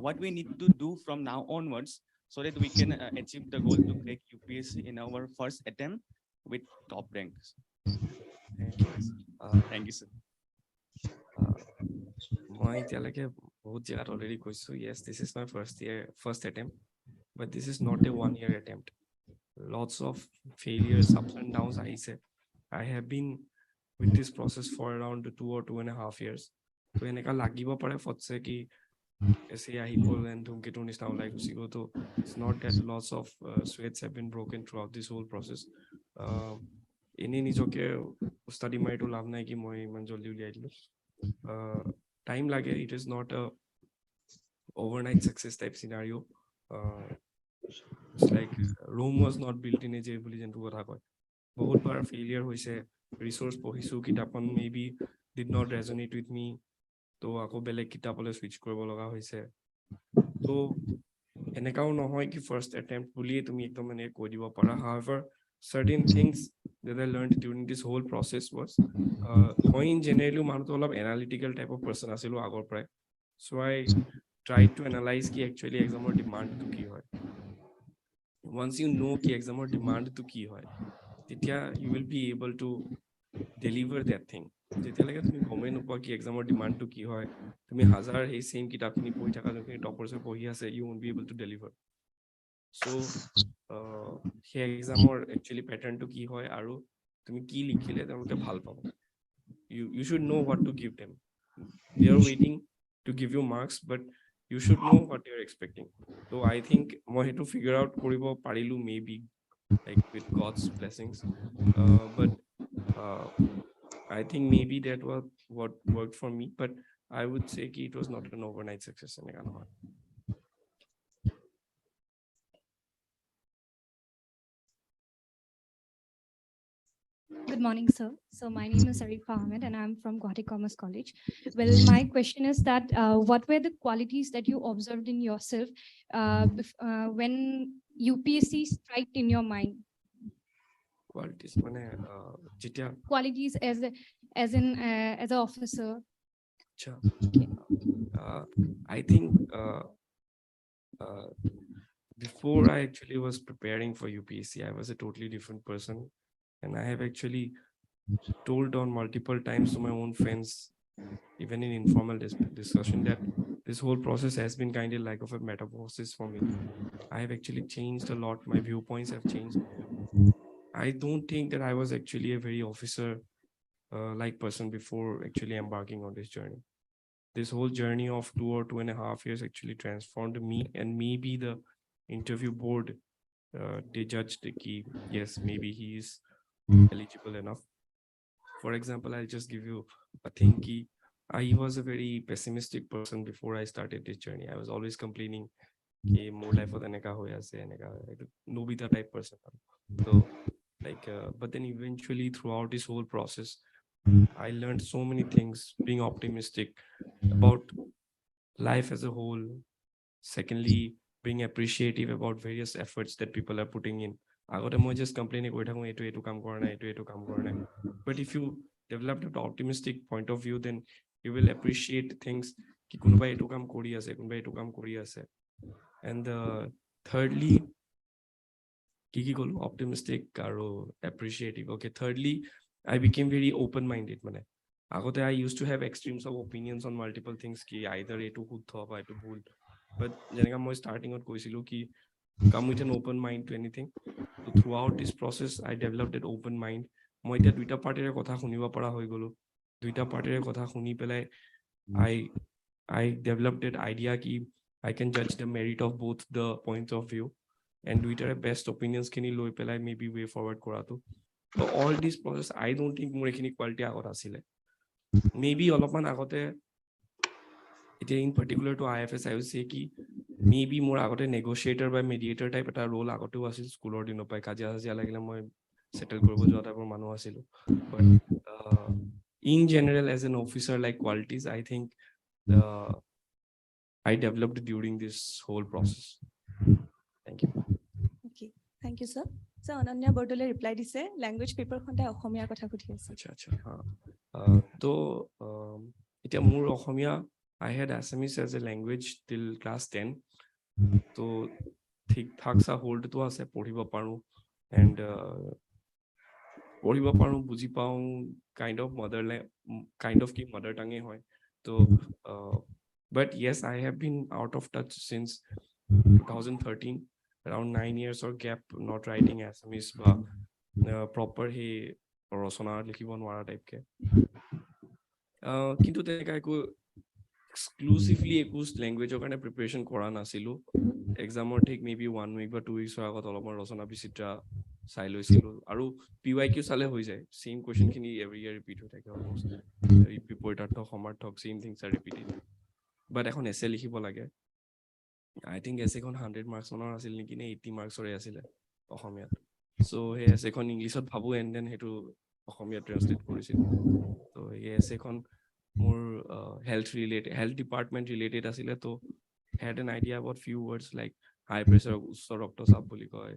what we need to do from now onwards so that we can achieve the goal to crack UPSC in our first attempt with top ranks. Thank you, sir. মই এতিয়ালৈকে বহুত জেগাত already কৈছো yes this is my first attempt but this is not a 1 year attempt lots of failures ups and downs আহিছে I have been with this process for around 2 or 2.5 years তো এনেকা লাগিব পাৰে ফটছে কি এসে আহি গ'ল and ধুমকেতুৰ নিচিনা ওলাই গুচি গ'ল তো it's not that lots of sweats have been broken throughout this whole process এনেই নিজকে উস্তাদি মাৰিটো লাভ নাই কি মই ইমান জলদি উলিয়াই দিলো time lage it is not a overnight success type scenario it's like Rome was not built in a day boli jentu kotha koy bahut bar failure hoise resource pohisu kitapon maybe did not resonate with me to ako beleg kitapole switch koribo loga hoise to enekao nohoy ki first attempt boli tumi ekdom mane koi dibo para however certain things that I learned during this whole process was মই in generally মানুহ অলপ analytical type of person আছিলো আগৰ পৰাই so I tried to analyze কি actually exam demand to কি হয় once you know কি exam demand to কি হয় তেতিয়া you will be able to deliver that thing যেতিয়ালৈকে তুমি গমেই নোপোৱা কি exam demand to কি হয় তুমি হাজাৰ সেই same কিতাপখিনি পঢ়ি থকা যোনখিনি টপাৰ্ছে পঢ়ি আছে you won't be able to deliver so সেই examৰ actually pattern to কি হয় আৰু তুমি কি লিখিলে তেওঁলোকে ভাল পাব you should know what to give them they are waiting to give you marks but you should know what they are expecting so I think moi to figure out koribo parilu maybe like with God's blessings but I think maybe that was what worked for me but I would say ki it was not an overnight success Good morning, sir. So my name is Arifa Ahmed and I'm from Guwahati Commerce College. Well, my question is that what were the qualities that you observed in yourself when UPSC struck in your mind? qualities mane jitya Qualities as an officer. Acha. I think before I actually was preparing for UPSC, I was a totally different person. And I have actually told on multiple times to my own friends even in informal discussion, that this whole process has been kind of like of a metamorphosis for me. I have actually changed a lot. My viewpoints have changed. I don't think that I was actually a very officer like person before actually embarking on this journey. This whole journey of 2 or 2.5 years actually transformed me, and maybe the interview board, they judged the key. Yes, maybe he is eligible enough. For example, I'll just give you a thing key. I was a very pessimistic person before I started this journey. I was always complaining, more life for the Nobita type person. So but then eventually throughout this whole process, I learned so many things, being optimistic about life as a whole. Secondly, being appreciative about various efforts that people are putting in. I just complaining, but if you develop that optimistic point of view, then you will appreciate things. And thirdly, optimistic or appreciative. Okay, thirdly, I became very open-minded. I used to have extremes of opinions on multiple things, either but I starting out come with an open mind to anything. So throughout this process, I developed an open mind. I developed that idea that I can judge the merit of both the points of view and Twitter best opinions can low pelai maybe way forward korato. So all this process, I don't think more quality asile. Maybe all of agote in particular to IFS, I would say ki maybe more agote negotiator by mediator type at a role agote was in school or dino by kaja settle manu but in general, as an officer like qualities, I think I developed during this whole process. Thank you. Okay, thank you, sir. So Ananya Bordole replied, "Say language paper khonte Okhomia kotha kuthi ase." So it's more Okhomia. I had Assamese as a language till class 10. So thik thak sa hold to ase poriba paru and poriba paru buji paung kind of ki mother tongue hoy. So but yes, I have been out of touch since 2013. Around 9 years or gap not writing Assamese proper he rosona likhibo nwara type ke kintu teneka eko exclusively ekus language or kind of preparation kora nasilu exam or take maybe 1 week or 2 weeks agot olopman rosona bisitra sai loisilu aru pyq sale hoi jay same question kini every year repeat hoy thake almost bipoitarthok samarthok same things are repeated but ekhon essay likhibo lage. I think essay kon 100 marks on asil niki ne 80 marks ore asile Ohomia. So he essay kon English ot bhabu and then he to Ohomia translate korisil. So he essay kon more health department related asile to had an idea about few words like high pressure usso roctosab boli koy,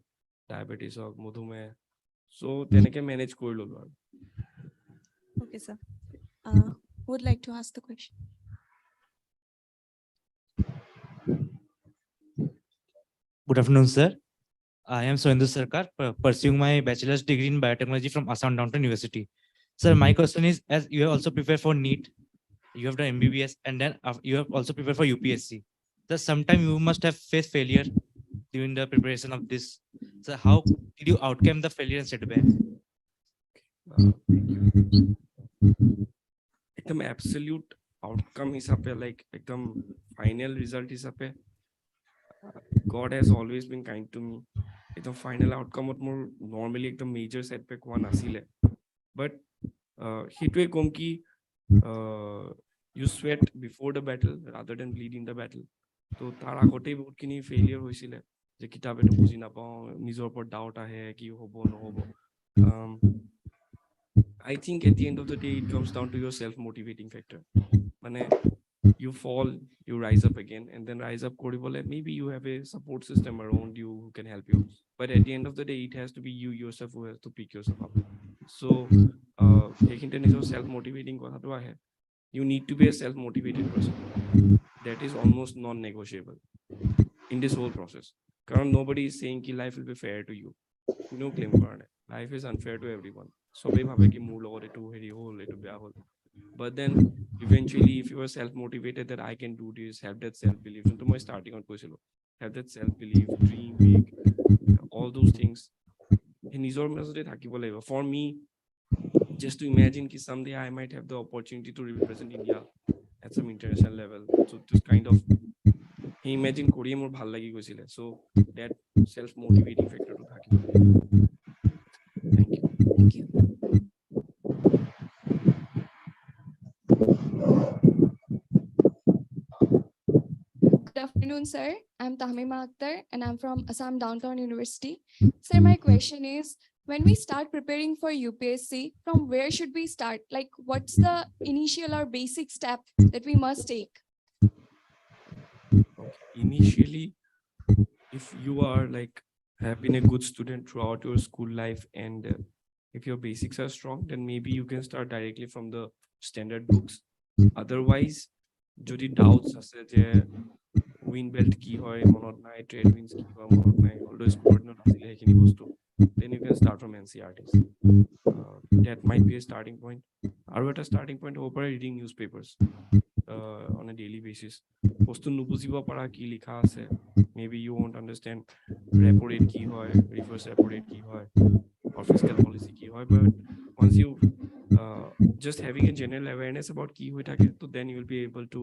diabetes or mudhume. So teneke manage kori lolo. Okay, sir. Would like to ask the question. Good afternoon, sir. I am Soendu Sarkar, pursuing my bachelor's degree in biotechnology from Assam Downtown University. Sir, my question is, as you have also prepared for NEET, you have done MBBS, and then you have also prepared for UPSC. So sometime you must have faced failure during the preparation of this. So how did you outcome the failure and setback? Ekdam absolute outcome hisabe like ekdam final result hisabe God has always been kind to me. The final outcome of more normally the major setback one asile. But hitwe komki you sweat before the battle rather than bleed in the battle. So tara gote bahut kini failure hoisile. Je kitabe to buji na pao, nijor por doubt ahe ki hobo no hobo. I think at the end of the day, it comes down to your self-motivating factor. You fall, you rise up again, and then rise up koribole. Maybe you have a support system around you who can help you. But at the end of the day, it has to be you yourself who has to pick yourself up. So, self-motivating. You need to be a self-motivated person. That is almost non-negotiable in this whole process. Because nobody is saying that life will be fair to you. No claim for life is unfair to everyone. So, but then eventually if you are self motivated that I can do this, have that self belief, to my starting on কৈছিলো, have that self belief, dream big, all those things নিজৰ মাজতে থাকিব লাগিব. For me, just to imagine ki someday I might have the opportunity to represent India at some international level, so this kind of imagine কৰিয়ে মোৰ ভাল লাগি গৈছিলে, so that self motivating factor to থাকিব লাগিব. Thank you. Thank you. Good afternoon, sir. I'm Tahmima Akhtar and I'm from Assam Downtown University. Sir, my question is, when we start preparing for UPSC, from where should we start? Like, what's the initial or basic step that we must take? Okay. Initially, if you are like have been a good student throughout your school life and if your basics are strong, then maybe you can start directly from the standard books. Otherwise, যদি doubts আছে যে win belt কি হয় মনত নাই, trade wins কি হয় মনত নাই, অলদো স্পৰ্ট নোট আছিলে সেইখিনি বস্তু, then you can start from NCERTs. That might be a starting point. আৰু এটা starting point হ'ব পাৰে reading newspapers on a daily basis. বস্তু নুবুজিব পাৰা কি লিখা আছে, maybe you won't understand repo rate কি হয়, reverse repo rate কি হয়, or fiscal policy কি হয়, but once you just having a general awareness about কি হৈ থাকে, so then you will be able to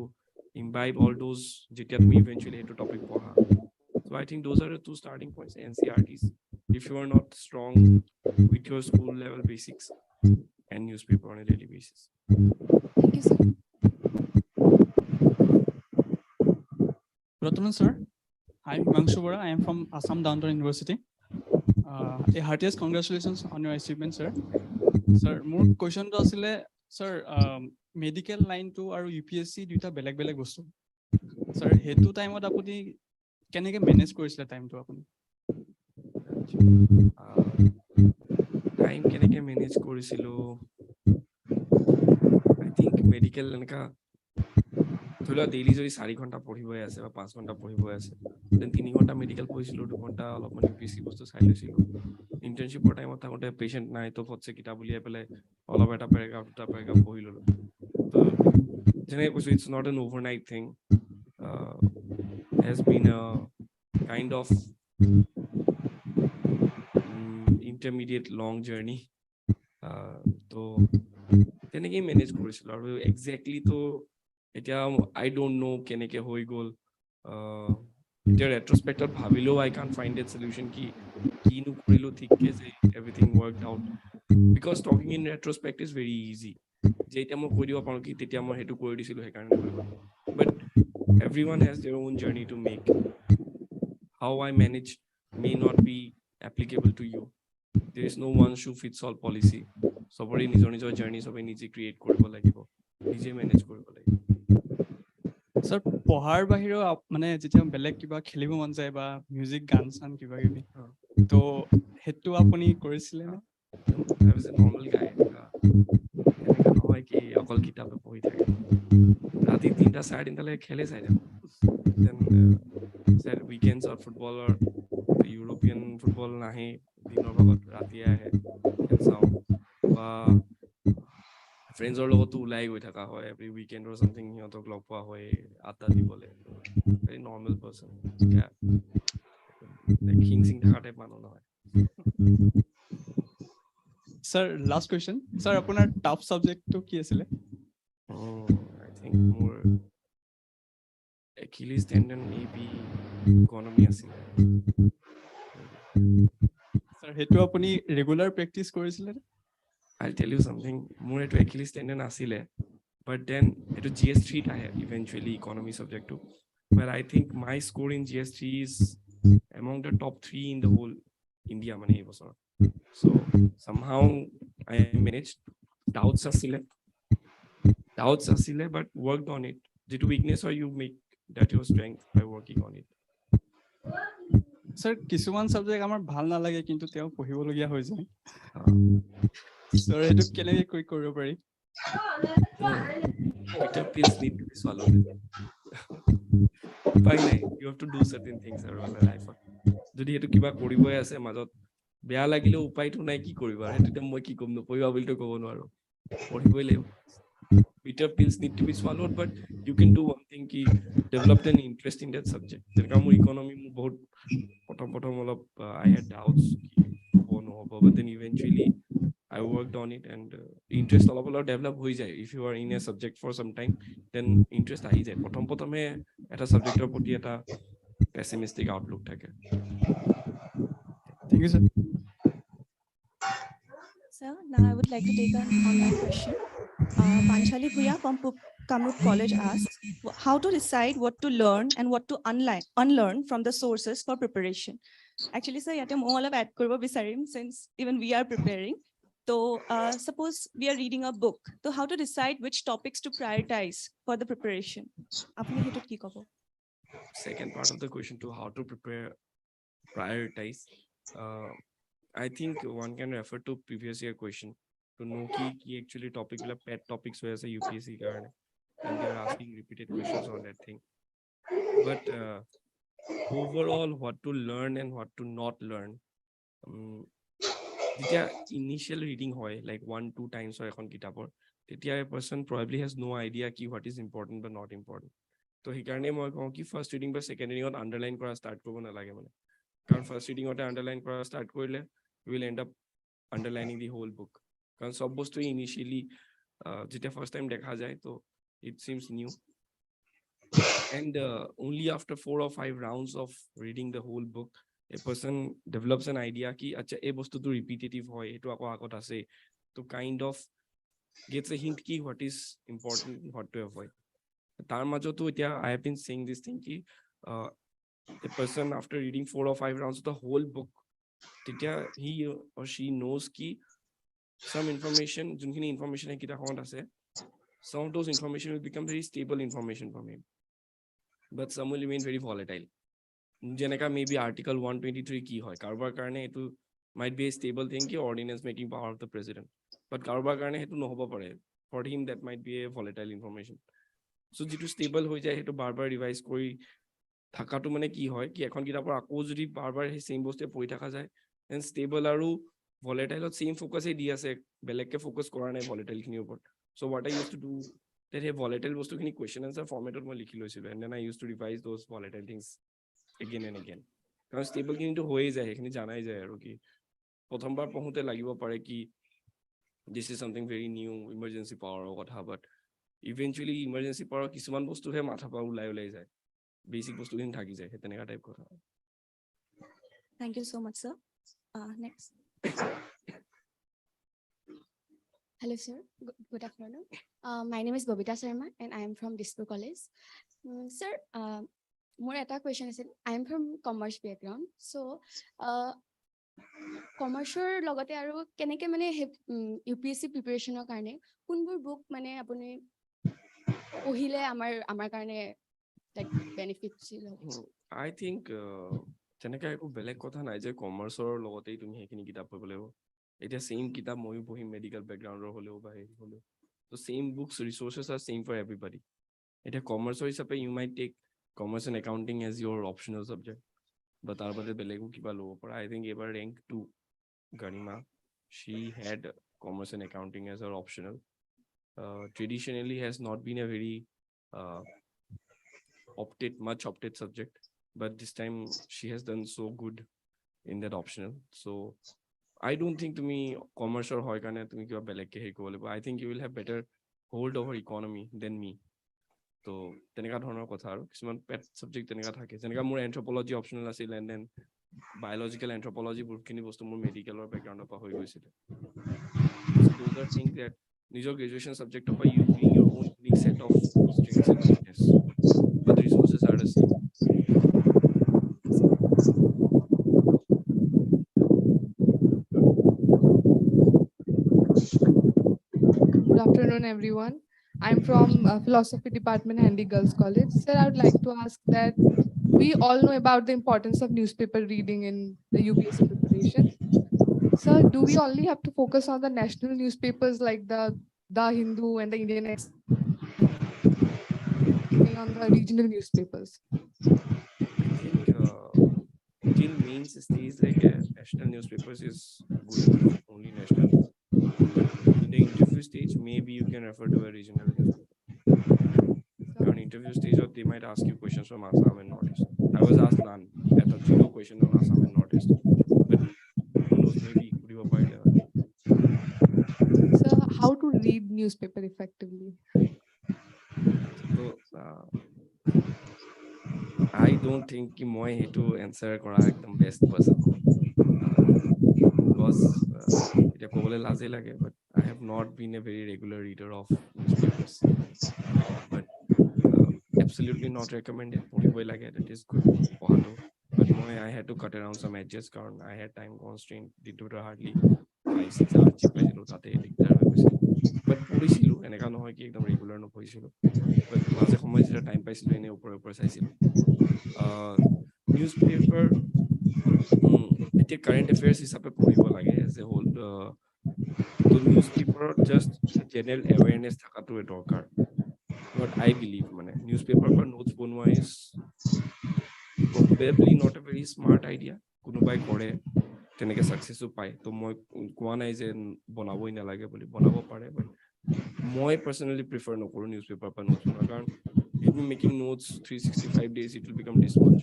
imbibe all those যেতিয়া তুমি eventually into topic পঢ়া. So I think those are the two starting points, NCERTs, if you are not strong with your school level basics, and newspaper on a daily basis. Thank you, sir. Good afternoon, sir. I'm Himanshu Bora. I am from Assam Downtown University. A heartiest congratulations on your achievement, sir. Sir, more question to asile, sir, medical line to aru UPSC duita beleg beleg bostu. Sir, hetu time ot apuni keneke manage korisile time to apuni? Time keneke manage korisilo, I think medical enka ধৰি লোৱা daily যদি 4 ঘণ্টা পঢ়িবই আছে বা 5 ঘণ্টা পঢ়িবই আছে, দেন 3 ঘণ্টা মেডিকেল পঢ়িছিলো, 2 ঘণ্টা অলপমান UPSC বস্তু চাই লৈছিলো। ইণ্টাৰ্ণশ্বিপৰ টাইমত থাকোঁতে পেচেণ্ট নাই, তো ফটছে কিতাপ উলিয়াই পেলাই অলপ এটা পেৰাগ্ৰাফ দুটা পেৰাগ্ৰাফ পঢ়ি ল'লো। তো যেনেকৈ কৈছোঁ, it's not an overnight thing, has been a kind of intermediate long journey. তো তেনেকেই মেনেজ কৰিছিলোঁ আৰু একজেক্টলি তো এতিয়া আই ডোন্ট নো কেনেকে হৈ গ'ল। এতিয়া ৰেট্ৰস্পেক্টত ভাবিলেও I can't find at solution কিনো কৰিলোঁ ঠিককে যে everything worked out, because talking in retrospect is very easy, যে এতিয়া মই কৈ দিব পাৰোঁ কি তেতিয়া মই সেইটো কৰি দিছিলোঁ সেইকাৰণে হৈ গ'ল। But everyone has their own journey to make. How I manage may not be applicable to you. There is no one shoe fits all policy. সবৰে নিজৰ নিজৰ জাৰ্ণি সবে নিজে ক্ৰিয়েট কৰিব লাগিব, নিজে মেনেজ কৰিব লাগিব। স্যাৰ, পঢ়াৰ বাহিৰেও মানে যেতিয়া বেলেগ কিবা খেলিব মন যায় বা মিউজিক গান চান কিবা কিবি, তো সেইটো আপুনি কৰিছিলে নে? I was a normal guy. এনেকা নহয় কি অকল কিতাপে পঢ়ি থাকে, ৰাতি 3টা 3:30লৈকে খেলে চাই থাকোঁ। দেন উইকেণ্ডছত ফুটবলৰ ইউৰোপিয়ান ফুটবল নাহে, দিনৰ ভাগত ৰাতিয়ে আহে, খেল চাওঁ। বা ফ্ৰেণ্ডছৰ লগতো ওলাই গৈ থকা হয়, এভৰি উইকেণ্ডৰ চামথিং সিহঁতক লগ পোৱা হয় আড্ডা দিবলৈ। ভেৰি নৰ্মেল পাৰ্চন, খিং চিং থকা টাইপ মানুহ নহয়। স্যাৰ, লাষ্ট কুৱেশ্যন, স্যাৰ আপোনাৰ টাফ ছাবজেক্টটো কি আছিলে? I think মোৰ Achilles tendon maybe economy আছিলে। স্যাৰ, সেইটো আপুনি ৰেগুলাৰ প্ৰেক্টিচ কৰিছিলে? I'll tell you something, মোৰ এইটো Achilles tendon আছিলে, but then এইটো GS3 আহে eventually economy subject to, but I think my score in GS3 is among the top 3 in the whole India মানে এই বছৰ। So somehow I managed. Doubts asile, but worked on it. Due to weakness, or you make that your strength by working on it. Sir, কিছুমান subject আমাৰ ভাল নালাগে কিন্তু তেওঁ পঢ়িবলগীয়া হৈ যায়, স্যাৰ এইটো কেনেকৈ কৰিব পাৰি? Bitter pills need to be swallowed. উপায় নাই, you have to do certain things আৰু লাইফত। যদি সেইটো কিবা কৰিবই আছে মাজত বেয়া লাগিলেও উপায়টো নাই, কি কৰিবা? সেইটো মই কি ক'ম, নপঢ়িবা বুলিতো ক'ব নোৱাৰো, পঢ়িবই লাগিব। bitter pills need to be swallowed, but you can do one thing ki develop an interest in that subject. Jenaka মোৰ economy মোৰ বহুত প্ৰথম অলপ I had doubts ki হ'ব নহ'ব, but then eventually I worked on it and interest অলপ develop হৈ যায়. If you are in a subject for some time, then interest আহি যায়. প্ৰথমে এটা subjectৰ প্ৰতি এটা pessimistic outlook থাকে. Thank you, sir. So now I would like to take an online question. Panchali Bhuya from Kamrup College asks, how to decide what to learn and what to unlearn from the sources for preparation? Actually, sir, yate mo olop add koribo bisarim since even we are preparing. So suppose we are reading a book. So how to decide which topics to prioritize for the preparation? Apni hetu ki kobo? Second part of the question to how to prioritize. I think one can refer to previous year question to know ki actually topic like pet topics where say UPSC karne, and they are asking repeated questions on that thing. But overall, what to learn and what to not learn. Initial reading hoy like 1-2 times or ekhon kitabor, a person probably has no idea ki what is important but not important. So he karne moi kau ki first reading but second reading on underline kora start kobo na lage mane. Karon first reading ote underline kora start korile you will end up underlining the whole book. Karon sob bostu initially jeta first time dekha jay to it seems new. And only after 4 or 5 rounds of reading the whole book, a person develops an idea ki acha e bostu to repetitive hoy etu ako agot ase, to kind of gets a hint ki what is important and what to avoid. Tar majo to I have been saying this thing ki a person after reading 4 or 5 rounds of the whole book, he or she knows ki some information junkhini information hai kita hond ase, some of those information will become very stable information for him, but some will remain very volatile. Jenaka maybe article 123 ki hoy karobar karne etu might be a stable thing ki ordinance making power of the president, but karobar karne etu nohobo pare, for him that might be a volatile information. So jitu stable hoi jay etu bar revise kori thakatu mane ki hoy ki ekhon kitabor ako jodi bar same bostu poi thaka jay, then stable aru volatile same focus e di ase, belek ke focus kora nai volatile khini upor. So what I used to do that he volatile bostu khini question answer format or moi likhi loisilo, and then I used to revise those volatile things again and again. Because stable khini to hoye jay ekhini janai jay aru ki prothom bar pohute lagibo pare ki this is something very new, emergency power or what, but eventually emergency power kisuman bostu he matha pa ulai jay, basic bostu khini thaki jay, heteneka type kotha. Thank you so much, sir. Next. Hello, sir. Good afternoon. My name is Bobita Sharma, and I am from Dispur College. Sir, more eta question is, I am from commerce background. So, commerce logote aru keneke mane UPSC preparation karne kunbur book mane apuni pohile amar karne like beneficial. I think jenaka eku belek kotha nai je commerce or logote tumi hekhini kitab poribo labo. It's same kitab moi bohi medical background or holeo ba holeo. So same books resources are same for everybody. It's commerce or hisabe you might take commerce and accounting as your optional subject, but tar bade belegu kiba lobo par. I think ever rank 2 Garima, she had commerce and accounting as her optional. Traditionally has not been a very much opted subject, but this time she has done so good in that optional. So I don't think to me commerce or hoy karne tumi kiba beleg ke heko bolebo. I think you will have better hold over economy than me. So teneka dhoroner kotha aru kisuman pet subject teneka thake, jeneka mur anthropology optional asil and then biological anthropology burkhini bostu mur medical or background pa hoi goisile. So those are things that nijor graduation subject pa you bring your own unique set of strengths and weakness, but the resources are the same. Good afternoon, everyone. I'm from Philosophy Department, Handy Girls College. Sir, I would like to ask that we all know about the importance of newspaper reading in the UPSC preparation. Sir, do we only have to focus on the national newspapers like the Hindu and the Indian on the regional newspapers? I think till means stays like national newspapers is good enough, only national. But in the interview stage, maybe you can refer to a regional newspaper. On interview stage, or they might ask you questions from Assam and Northeast. I was asked none at a zero question on Assam and Northeast, but who knows, maybe could you apply there. So how to read newspaper effectively? So I don't think ki moi hetu answer kora ekdom best person because এটা কবলে লাজে লাগে, but I have not been a very regular reader of newspapers, but absolutely not recommended. পঢ়িবই লাগে, that is good পঢ়াটো, but I had to cut around some edges কাৰণ I had time constraint, দিনটোৰ hardly 5-6 hours যি পাইছিলো তাতে দিগদাৰ হৈ গৈছিল, but পঢ়িছিলো, এনেকা নহয় কি একদম ৰেগুলাৰ নপঢ়িছিলো, but মাজে সময়ে যেতিয়া টাইম পাইছিলো এনে ওপৰে চাইছিলো। নিউজপেপাৰ এতিয়া কাৰেণ্ট এফেয়াৰ্স হিচাপে পঢ়িব লাগে এজ এ হোল, তো নিউজপেপাৰত জাষ্ট জেনেৰেল এৱেৰনেছ থকাটোৱে দৰকাৰ। what I believe মানে newspaper पर notes बनवा is probably not a very smart idea, কোনোবাই কৰে তেনেকে success পায়, তো মই কোৱা নাই যে বনাবই নালাগে বুলি, বনাব পাৰে, but মই personally prefer নকৰো newspaper पर notes বনোৱা, কাৰণ if you making notes 365 days it will become this much,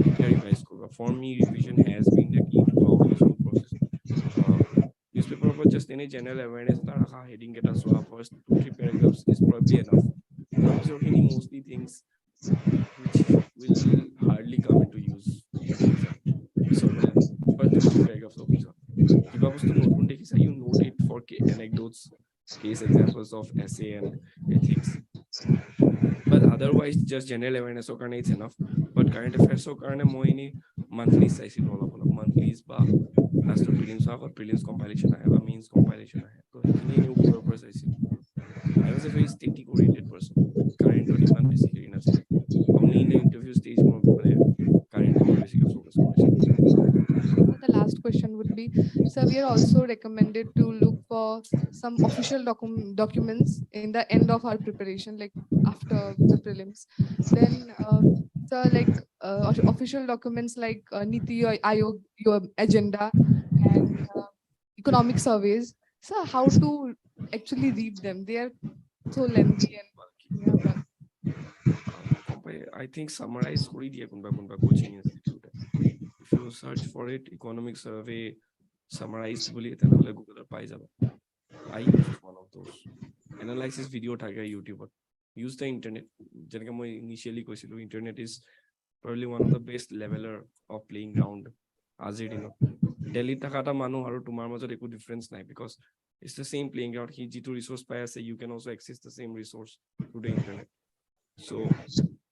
কেতিয়া revise কৰিবা? For me revision has been the key throughout this whole process. Newspaper पर just any general awareness এটা ৰাখা, heading এটা চোৱা, first 2-3 paragraphs is probably enough. So any mostly things which will hardly come into use in the exam. First 2-3 paragraphs of this. You note it for anecdotes, case examples of essay and ethics. But otherwise, just general awareness is enough. But current affairs monthly size monthlies, last two prelims have a prelims compilation, I have a means compilation. So I was a very static oriented person. Current or demand basically nothing. Only in the interview stage more current basically focus. The last question would be, sir, we are also recommended to look for some official documents in the end of our preparation, like after the prelims. Then, sir, like official documents like Niti Aayog, your agenda, and economic surveys. So, how to actually read them? They are so lengthy and I think summarize coaching institute. If you search for it, economic survey summarized then Google I use one of those. Analysis video thaga YouTube. Use the internet. Initially internet is probably one of the best leveler of playing ground as it, you know. Delhi takata manu haru tumar major eku difference nai, because it's the same playing ground. He G2 resource pai ase, you can also access the same resource through the internet. So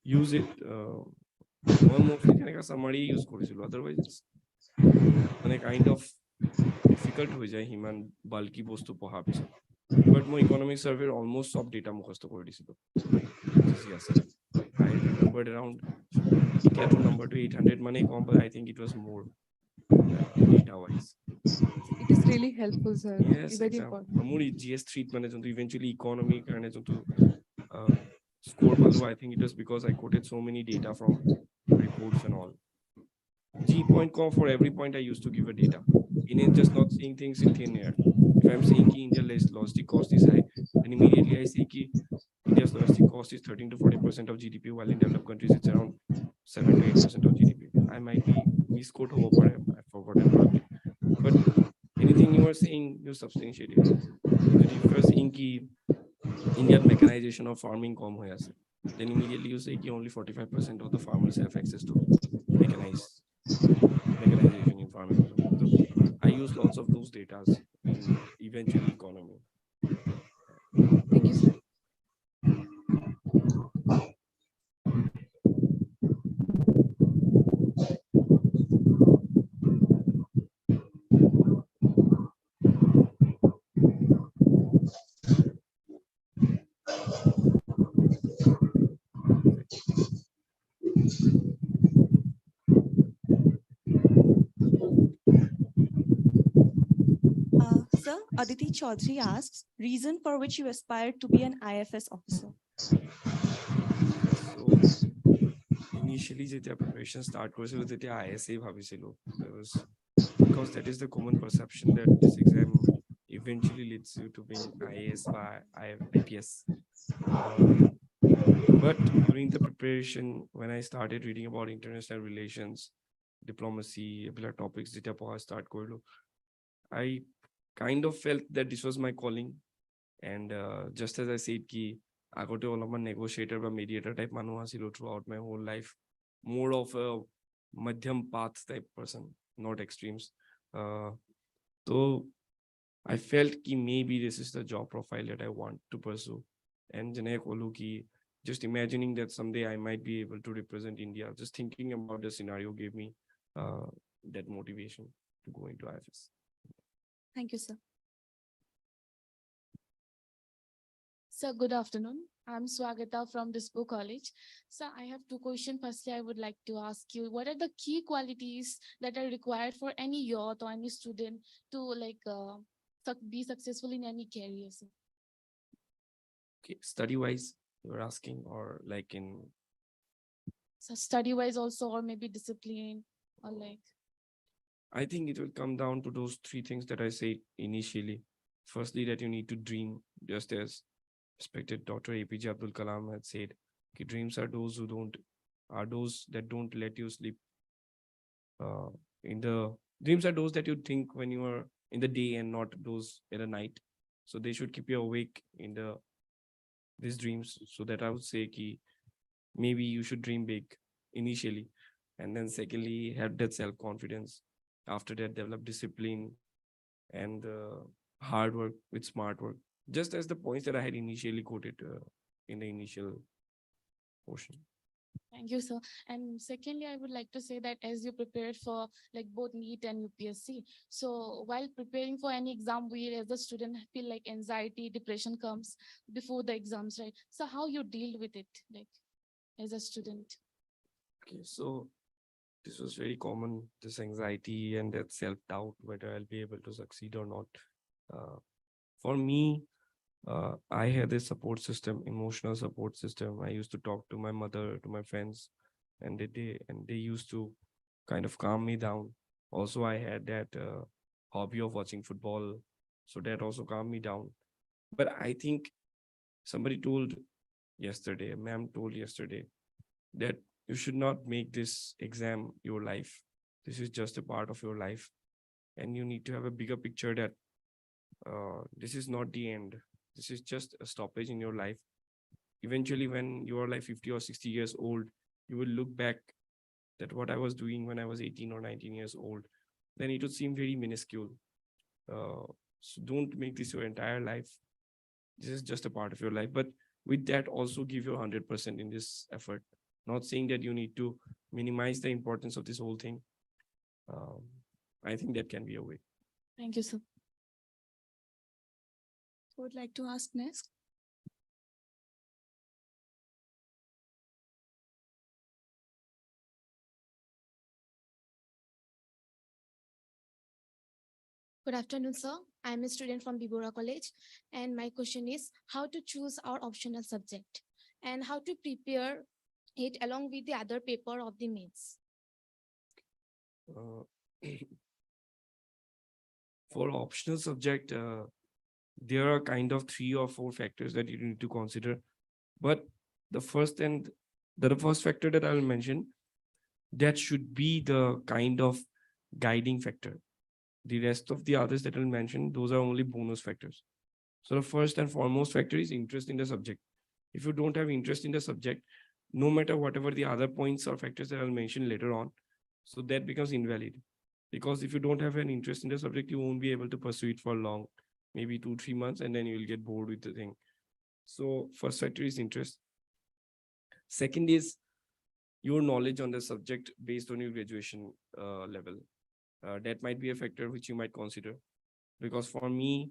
use it. Mostly summary use korisil. Otherwise it's kind of difficult হৈ যায় হিমান bulky বস্তু পঢ়া পিছত, but মই economic survey almost সব data মুখস্থ কৰি দিছিলো। I remembered around, get to number to 800 money com, but I think it was more data wise. it is really helpful, sir. Yes, Very important. মোৰ GS3 মানে যোনটো eventually economy কাৰণে যোনটো score পালো, I think it was because I quoted so many data from reports and all. G point com, for every point I used to give a data. In it, just not saying things in thin air. If I'm saying ki India's logistic cost is high, then immediately I say ki India's logistic cost is 13 to 40% of GDP, while in developed countries it's around 7 to 8% of GDP. I might be misquote over, I forgot probably. But anything you are saying, you substantiate it. If you are saying ki Indian mechanization of farming kom hoya ase, then immediately you say ki only 45% of the farmers have access to mechanization in farming. So I use lots of those data in eventually economy. Thank you, sir. Sir, Aditi Chaudhary asks, reason for which you aspired to be an IFS officer? So initially যেতিয়া preparation start কৰিছিলো তেতিয়া ISA ভাবিছিলো, because that is the common perception that this exam, if eventually leads you to being IAS or IPS. But during the preparation, when I started reading about international relations, diplomacy, topics, I kind of felt that this was my calling. And just as I said, I got to all negotiator or mediator type manu throughout my whole life. More of a madhyam path type person, not extremes. So I felt that maybe this is the job profile that I want to pursue. And just imagining that someday I might be able to represent India, just thinking about the scenario gave me that motivation to go into IFS. Thank you, sir. Sir, good afternoon. I'm Swagata from Dispo College. Sir, I have two questions. Firstly, I would like to ask you, what are the key qualities that are required for any youth or any student to be successful in any career? Sir? Okay, study-wise, you're asking, or like in? So study-wise also, or maybe discipline, or like? I think it will come down to those three things that I said initially. Firstly, that you need to dream, just as respected Dr. APJ Abdul Kalam had said, dreams are those that don't let you sleep. Dreams are those that you think when you are in the day and not those in the night. So they should keep you awake in these dreams. So that I would say maybe you should dream big initially, and then secondly, have that self-confidence. After that, develop discipline and hard work with smart work, just as the points that I had initially quoted in the initial portion. Thank you, sir. And secondly, I would like to say that as you prepared for like both NEET and UPSC, so while preparing for any exam, we as a student feel like anxiety, depression comes before the exams, right? So how you deal with it, like as a student? Okay, so this was very common, this anxiety and that self-doubt, whether I'll be able to succeed or not. For me, I had a support system, emotional support system. I used to talk to my mother, to my friends, and they used to kind of calm me down. Also, I had that hobby of watching football, so that also calmed me down. But I think somebody told yesterday, a ma'am told yesterday, that you should not make this exam your life. This is just a part of your life, and you need to have a bigger picture that this is not the end. This is just a stoppage in your life. Eventually, when you are like 50 or 60 years old, you will look back that what I was doing when I was 18 or 19 years old, then it would seem very minuscule. So don't make this your entire life. This is just a part of your life. But with that, also give your 100% in this effort. Not saying that you need to minimize the importance of this whole thing. I think that can be a way. Thank you, sir. Who would like to ask next? Good afternoon, sir. I'm a student from Bibora College, and my question is how to choose our optional subject and how to prepare it along with the other paper of the mains. For optional subject, there are kind of 3 or 4 factors that you need to consider. But the first factor that I will mention, that should be the kind of guiding factor. The rest of the others that I'll mention, those are only bonus factors. So the first and foremost factor is interest in the subject. If you don't have interest in the subject, no matter whatever the other points or factors that I'll mention later on, so that becomes invalid. Because if you don't have an interest in the subject, you won't be able to pursue it for long, maybe 2-3 months, and then you'll get bored with the thing. So first factor is interest. Second is your knowledge on the subject based on your graduation level. That might be a factor which you might consider. Because for me,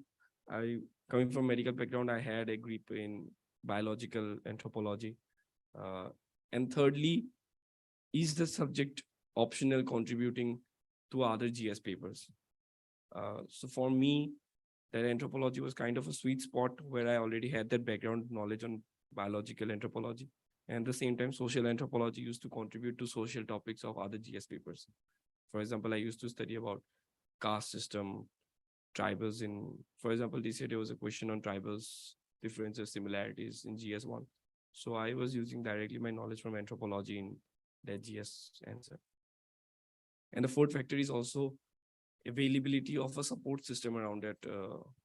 coming from medical background, I had a grip in biological anthropology. And thirdly, is the subject optional contributing to other GS papers? So for me, that anthropology was kind of a sweet spot where I already had that background knowledge on biological anthropology. And at the same time, social anthropology used to contribute to social topics of other GS papers. For example, I used to study about caste system, tribals in, for example, this year there was a question on tribals, differences, similarities in GS1. So I was using directly my knowledge from anthropology in that GS answer. And the fourth factor is also availability of a support system around that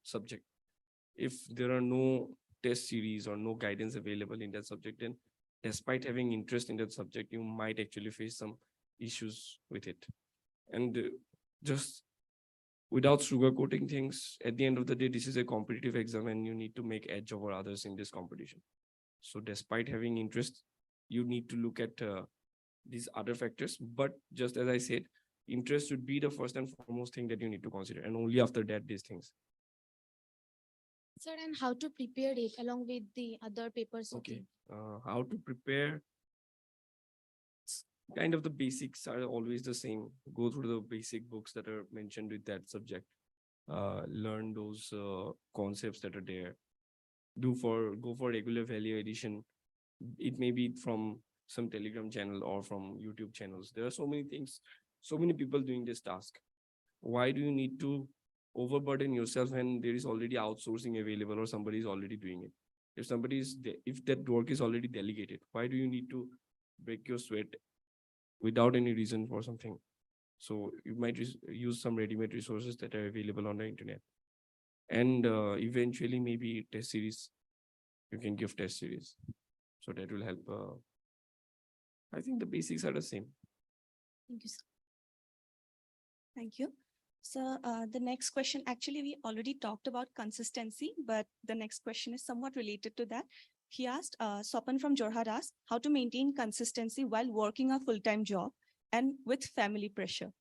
subject. If there are no test series or no guidance available in that subject, then despite having interest in that subject, you might actually face some issues with it. And just without sugarcoating things, at the end of the day, this is a competitive exam and you need to make edge over others in this competition. So despite having interest, you need to look at these other factors. But just as I said, interest should be the first and foremost thing that you need to consider. And only after that, these things. Sir, and how to prepare it along with the other papers? Okay. How to prepare? Kind of the basics are always the same. Go through the basic books that are mentioned with that subject. Learn those concepts that are there. Go for regular value addition. It may be from some Telegram channel or from YouTube channels. There are so many things, so many people doing this task. Why do you need to overburden yourself when there is already outsourcing available or somebody is already doing it? If that work is already delegated, why do you need to break your sweat without any reason for something? So you might use some ready-made resources that are available on the internet. And eventually maybe test series, you can give test series. So that will help. I think the basics are the same. Thank you, sir. Thank you. So the next question, actually, we already talked about consistency, but the next question is somewhat related to that. He asked, Sopan from Jorhat asked, how to maintain consistency while working a full-time job and with family pressure?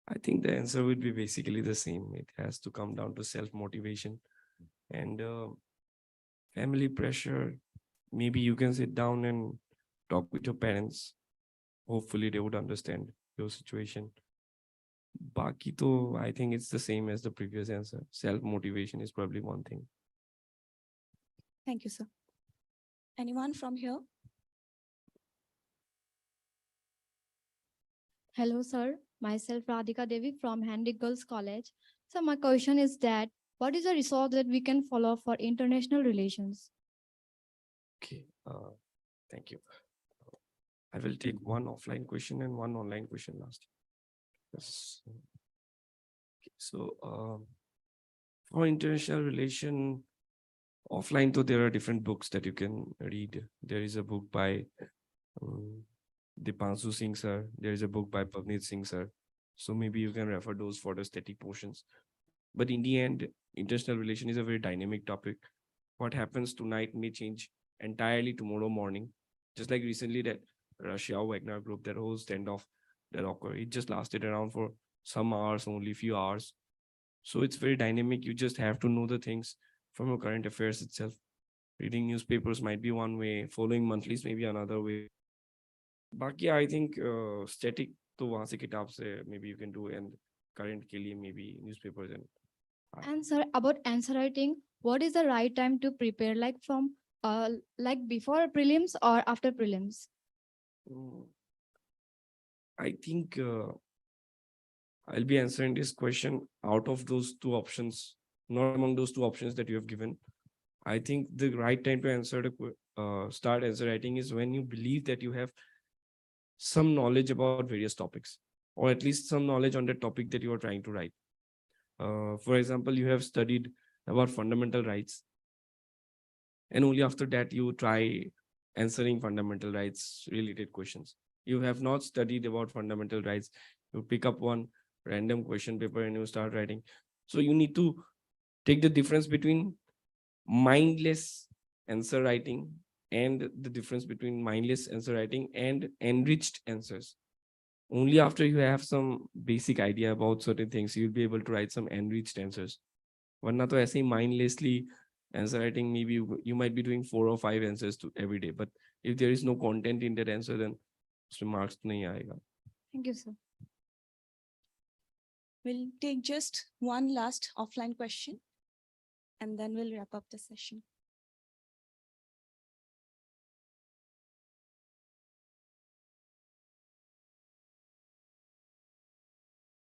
I think the answer would be basically the same. It has to come down to self-motivation and family pressure. Maybe you can sit down and talk with your parents. Hopefully they would understand your situation. Baki to, I think it's the same as the previous answer. Self-motivation is probably one thing. Thank you, sir. Anyone from here? Hello, sir. Myself, Radhika Devi from Handy Girls College. So my question is that, what is a resource that we can follow for international relations? Okay, thank you. I will take one offline question and one online question last. Yes. Okay, so for international relation, offline, though, there are different books that you can read. There is a book by Dipanshu Singh sir. There is a book by Pavneet Singh sir. So maybe you can refer those for the static portions. But in the end, international relation is a very dynamic topic. What happens tonight may change entirely tomorrow morning. Just like recently that Russia Wagner group, that whole standoff that occurred, it just lasted around for some hours, only few hours. So it's very dynamic. You just have to know the things from your current affairs itself. Reading newspapers might be one way, following monthlies may be another way. Baki, I think static to वहाँ से किताब से maybe you can do, and current के लिए maybe newspapers and. And sir, about answer writing, what is the right time to prepare, like from like before prelims or after prelims? I think I'll be answering this question out of those two options, not among those two options that you have given. I think the right time to answer the start answer writing is when you believe that you have some knowledge about various topics, or at least some knowledge on the topic that you are trying to write. For example, you have studied about fundamental rights, and only after that you try answering fundamental rights related questions. You have not studied about fundamental rights. You pick up one random question paper and you start writing. So you need to take the difference between mindless answer writing and the difference between mindless answer writing and enriched answers. Only after you have some basic idea about certain things, you'll be able to write some enriched answers. Warna to aise mindlessly answer writing, maybe you might be doing 4 or 5 answers to every day, but if there is no content in that answer, then marks nahi aayega. Thank you, sir. We'll take just one last offline question and then we'll wrap up the session.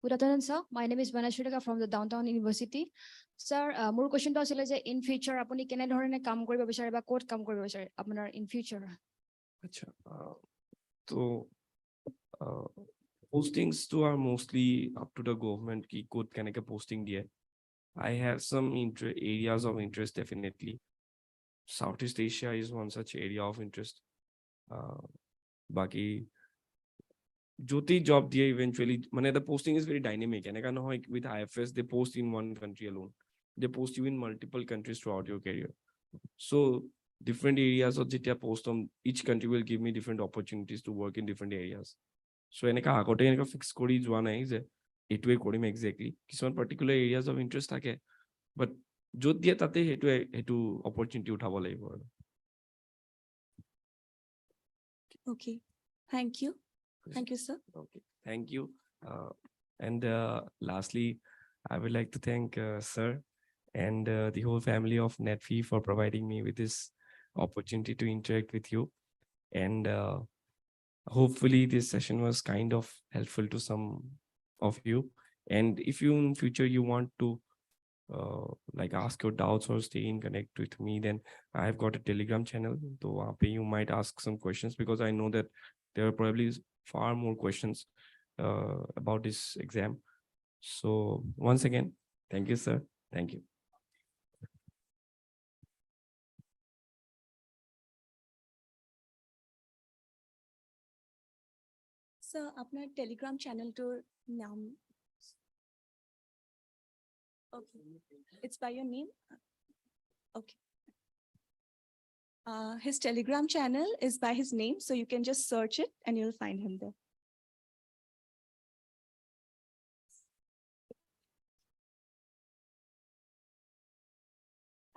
Good afternoon, sir. My name is Mayur Hazarika from the Downtown University. Sir, মোৰ questionটো আছিলে যে in future আপুনি কেনে ধৰণে কাম কৰিব বিচাৰে বা ক'ত কাম কৰিব বিচাৰে আপোনাৰ in future? আচ্ছা, তো postings to are mostly up to the government ki ক'ত কেনেকে posting দিয়ে. I have some areas of interest definitely. Southeast Asia is one such area of interest. Baki Jyoti job দিয়ে eventually, মানে the posting is very dynamic. এনেকা নহয় with IFS they post in one country alone. They post you in multiple countries throughout your career. So different areas of যেতিয়া post on each country will give me different opportunities to work in different areas. So এনেকা আগতে এনেকা fix কৰি যোৱা নাই যে এইটোৱে কৰিম exactly. কিছুমান particular areas of interest থাকে, but য'ত দিয়ে তাতে সেইটো opportunity উঠাব লাগিব আৰু. Okay, thank you. Thank you, sir. Okay, thank you. And lastly, I would like to thank sir and the whole family of NetFee for providing me with this opportunity to interact with you. And hopefully this session was kind of helpful to some of you. And if you in future you want to like ask your doubts or stay in connect with me, then I've got a Telegram channel. So you might ask some questions because I know that there are probably far more questions about this exam. So once again, thank you, sir. Thank you. Sir, আপনার Telegram channel tour নাম. Okay, it's by your name. Okay. His Telegram channel is by his name, so you can just search it and you'll find him there.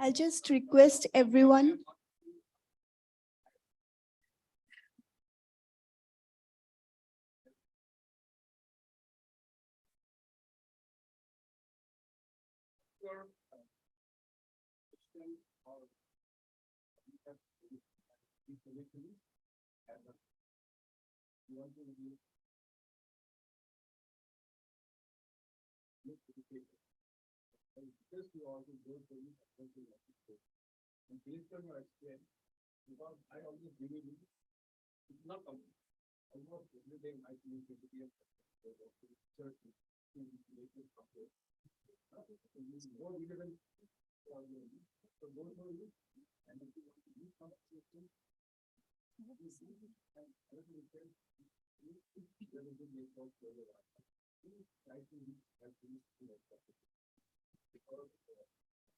I'll just request everyone.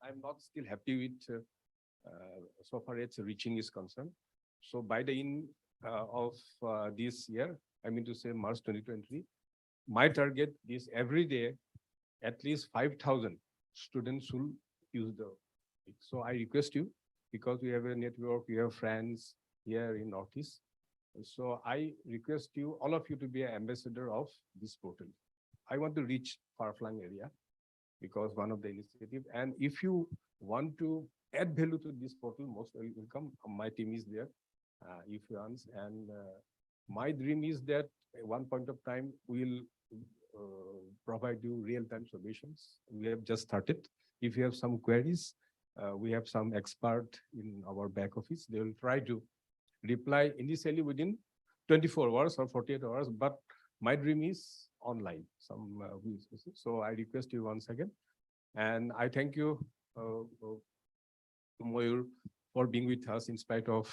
I'm not still happy with so far as reaching is concerned. So by the end of this year, I mean to say March 2023, my target is every day at least 5,000 students will use the. So I request you, because we have a network, we have friends here in Northeast. So I request you, all of you, to be an ambassador of this portal. I want to reach far-flung area, because one of the initiative. And if you want to add value to this portal, most welcome. My team is there, if you want. And my dream is that at one point of time, we'll provide you real-time solutions. We have just started. If you have some queries, we have some expert in our back office. They will try to reply initially within 24 hours or 48 hours, but my dream is online. So I request you once again. And I thank you, Mayur, for being with us in spite of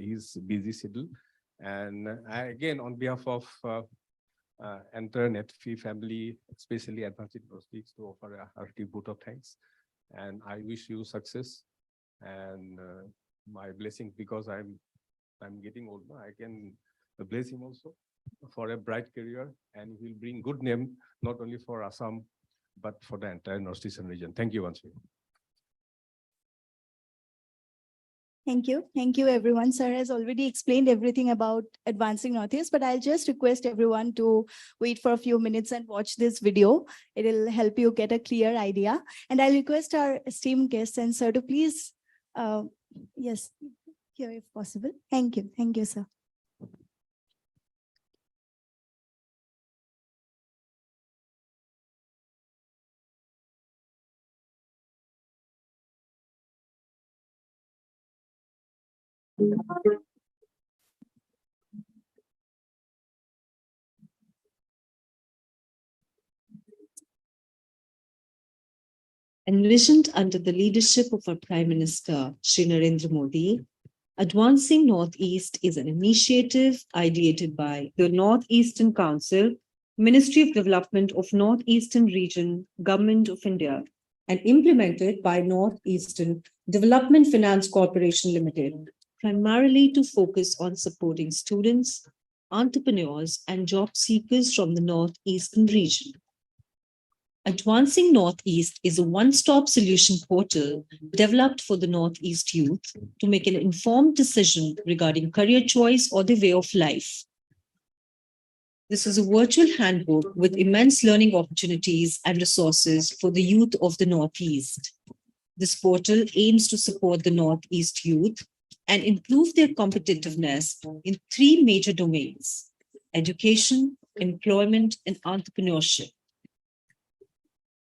his busy schedule. And again, on behalf of entire NetFee family, especially Advanced Universities, to offer a hearty vote of thanks. And I wish you success and my blessing, because I'm getting older. I can bless him also for a bright career, and he will bring good name not only for Assam but for the entire Northeastern region. Thank you once again. Thank you. Thank you, everyone. Sir has already explained everything about Advancing Northeast, but I'll just request everyone to wait for a few minutes and watch this video. It'll help you get a clear idea. And I'll request our esteemed guests and sir to please, yes, here if possible. Thank you. Thank you, sir. Envisioned under the leadership of our Prime Minister, Shri Narendra Modi, Advancing Northeast is an initiative ideated by the Northeastern Council, Ministry of Development of Northeastern Region, Government of India, and implemented by Northeastern Development Finance Corporation Limited, primarily to focus on supporting students, entrepreneurs, and job seekers from the Northeastern region. Advancing Northeast is a one-stop solution portal developed for the Northeast youth to make an informed decision regarding career choice or their way of life. This is a virtual handbook with immense learning opportunities and resources for the youth of the Northeast. This portal aims to support the Northeast youth and improve their competitiveness in 3 major domains: education, employment, and entrepreneurship.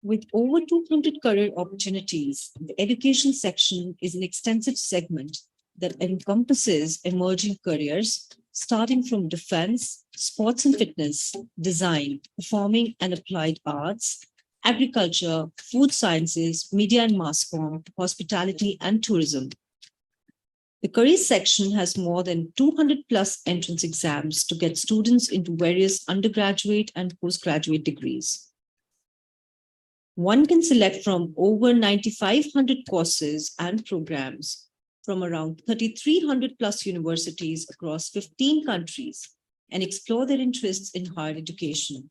With over 200 career opportunities, the education section is an extensive segment that encompasses emerging careers, starting from defense, sports and fitness, design, performing and applied arts, agriculture, food sciences, media and mass comm, hospitality, and tourism. The career section has more than 200 plus entrance exams to get students into various undergraduate and postgraduate degrees. One can select from over 9,500 courses and programs from around 3,300 plus universities across 15 countries and explore their interests in higher education.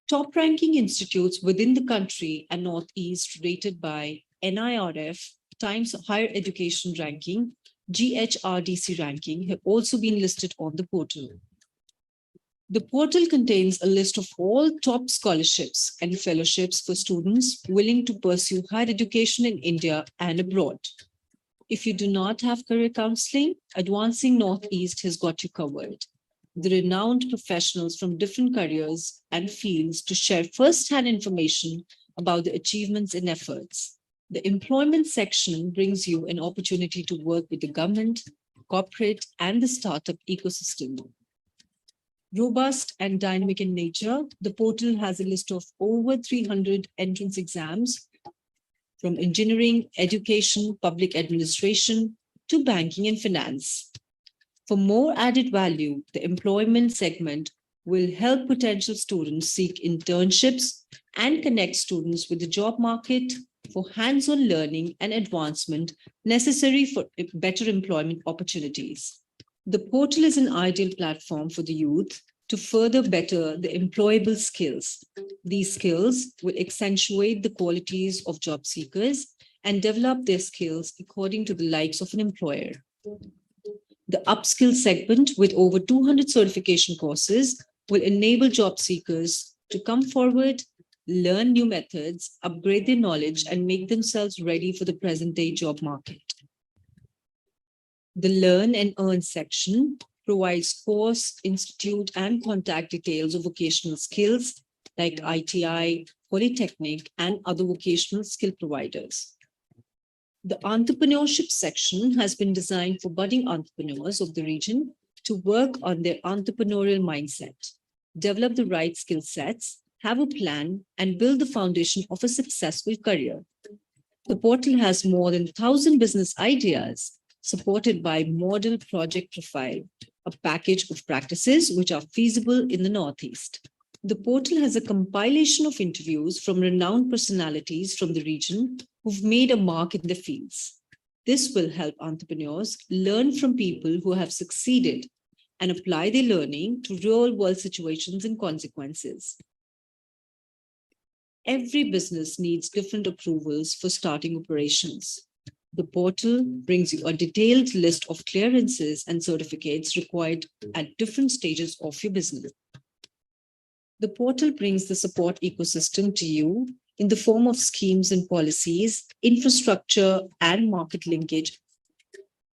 Top ranking institutes within the country and Northeast rated by NIRF, Times Higher Education Ranking, GHRDC ranking have also been listed on the portal. The portal contains a list of all top scholarships and fellowships for students willing to pursue higher education in India and abroad. If you do not have career counseling, Advancing Northeast has got you covered. The renowned professionals from different careers and fields to share first-hand information about the achievements and efforts. The employment section brings you an opportunity to work with the government, corporate, and the startup ecosystem. Robust and dynamic in nature, the portal has a list of over 300 entrance exams from engineering, education, public administration to banking and finance. For more added value, the employment segment will help potential students seek internships and connect students with the job market for hands-on learning and advancement necessary for better employment opportunities. The portal is an ideal platform for the youth to further better the employable skills. These skills will accentuate the qualities of job seekers and develop their skills according to the likes of an employer. The upskill segment with over 200 certification courses will enable job seekers to come forward, learn new methods, upgrade their knowledge, and make themselves ready for the present-day job market. The Learn and Earn section provides course, institute, and contact details of vocational skills like ITI, Polytechnic, and other vocational skill providers. The entrepreneurship section has been designed for budding entrepreneurs of the region to work on their entrepreneurial mindset, develop the right skill sets, have a plan, and build the foundation of a successful career. The portal has more than 1,000 business ideas supported by Model Project Profile, a package of practices which are feasible in the Northeast. The portal has a compilation of interviews from renowned personalities from the region who've made a mark in their fields. This will help entrepreneurs learn from people who have succeeded and apply their learning to real-world situations and consequences. Every business needs different approvals for starting operations. The portal brings you a detailed list of clearances and certificates required at different stages of your business. The portal brings the support ecosystem to you in the form of schemes and policies, infrastructure, and market linkage.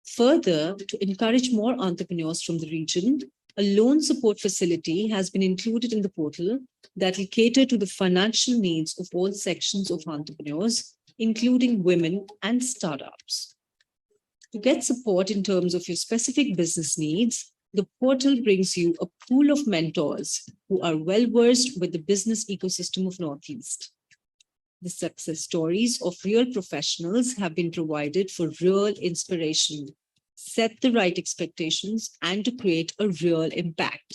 Further, to encourage more entrepreneurs from the region, a loan support facility has been included in the portal that will cater to the financial needs of all sections of entrepreneurs, including women and startups. To get support in terms of your specific business needs, the portal brings you a pool of mentors who are well versed with the business ecosystem of Northeast. The success stories of real professionals have been provided for real inspiration, set the right expectations, and to create a real impact.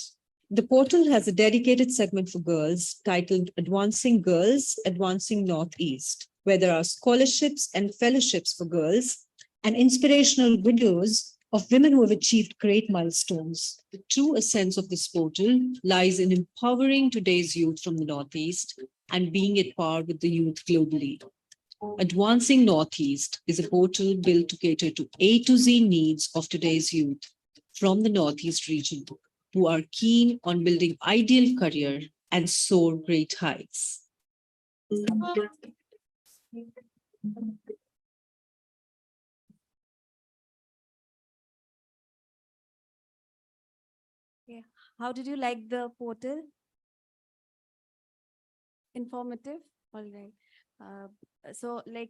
The portal has a dedicated segment for girls titled Advancing Girls, Advancing Northeast, where there are scholarships and fellowships for girls and inspirational videos of women who have achieved great milestones. The true essence of this portal lies in empowering today's youth from the Northeast and being at par with the youth globally. Advancing Northeast is a portal built to cater to A to Z needs of today's youth from the Northeast region who are keen on building ideal career and soar great heights. Yeah. How did you like the portal? Informative? All right. So like,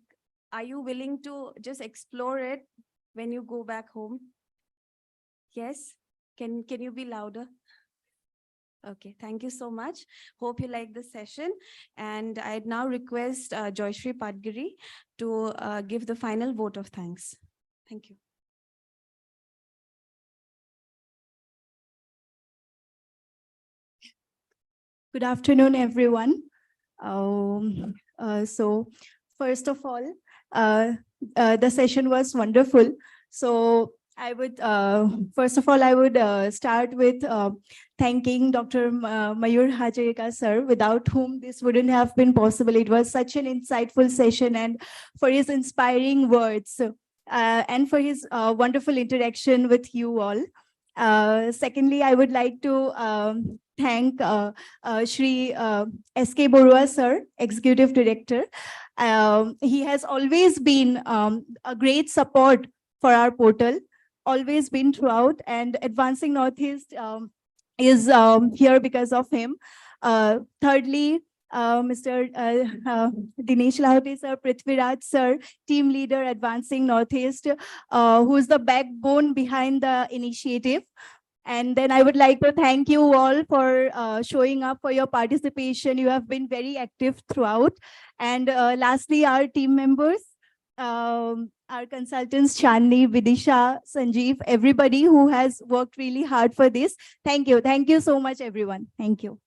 are you willing to just explore it when you go back home? Yes? Can you be louder? Okay, thank you so much. Hope you like the session. And I'd now request Joyshri Padgiri to give the final vote of thanks. Thank you. Good afternoon, everyone. So first of all, the session was wonderful. So I would, first of all, I would start with thanking Dr. Mayur Hazarika, sir, without whom this wouldn't have been possible. It was such an insightful session, and for his inspiring words and for his wonderful interaction with you all. Secondly, I would like to thank Shri S.K. Borua, sir, Executive Director. He has always been a great support for our portal, always been throughout, and Advancing Northeast is here because of him. Thirdly, Mr. Dinesh Lahoti, sir, Prithviraj, sir, team leader, Advancing Northeast, who is the backbone behind the initiative. And then I would like to thank you all for showing up, for your participation. You have been very active throughout. And lastly, our team members, our consultants, Chandni, Vidisha, Sanjeev, everybody who has worked really hard for this. Thank you. Thank you so much, everyone. Thank you.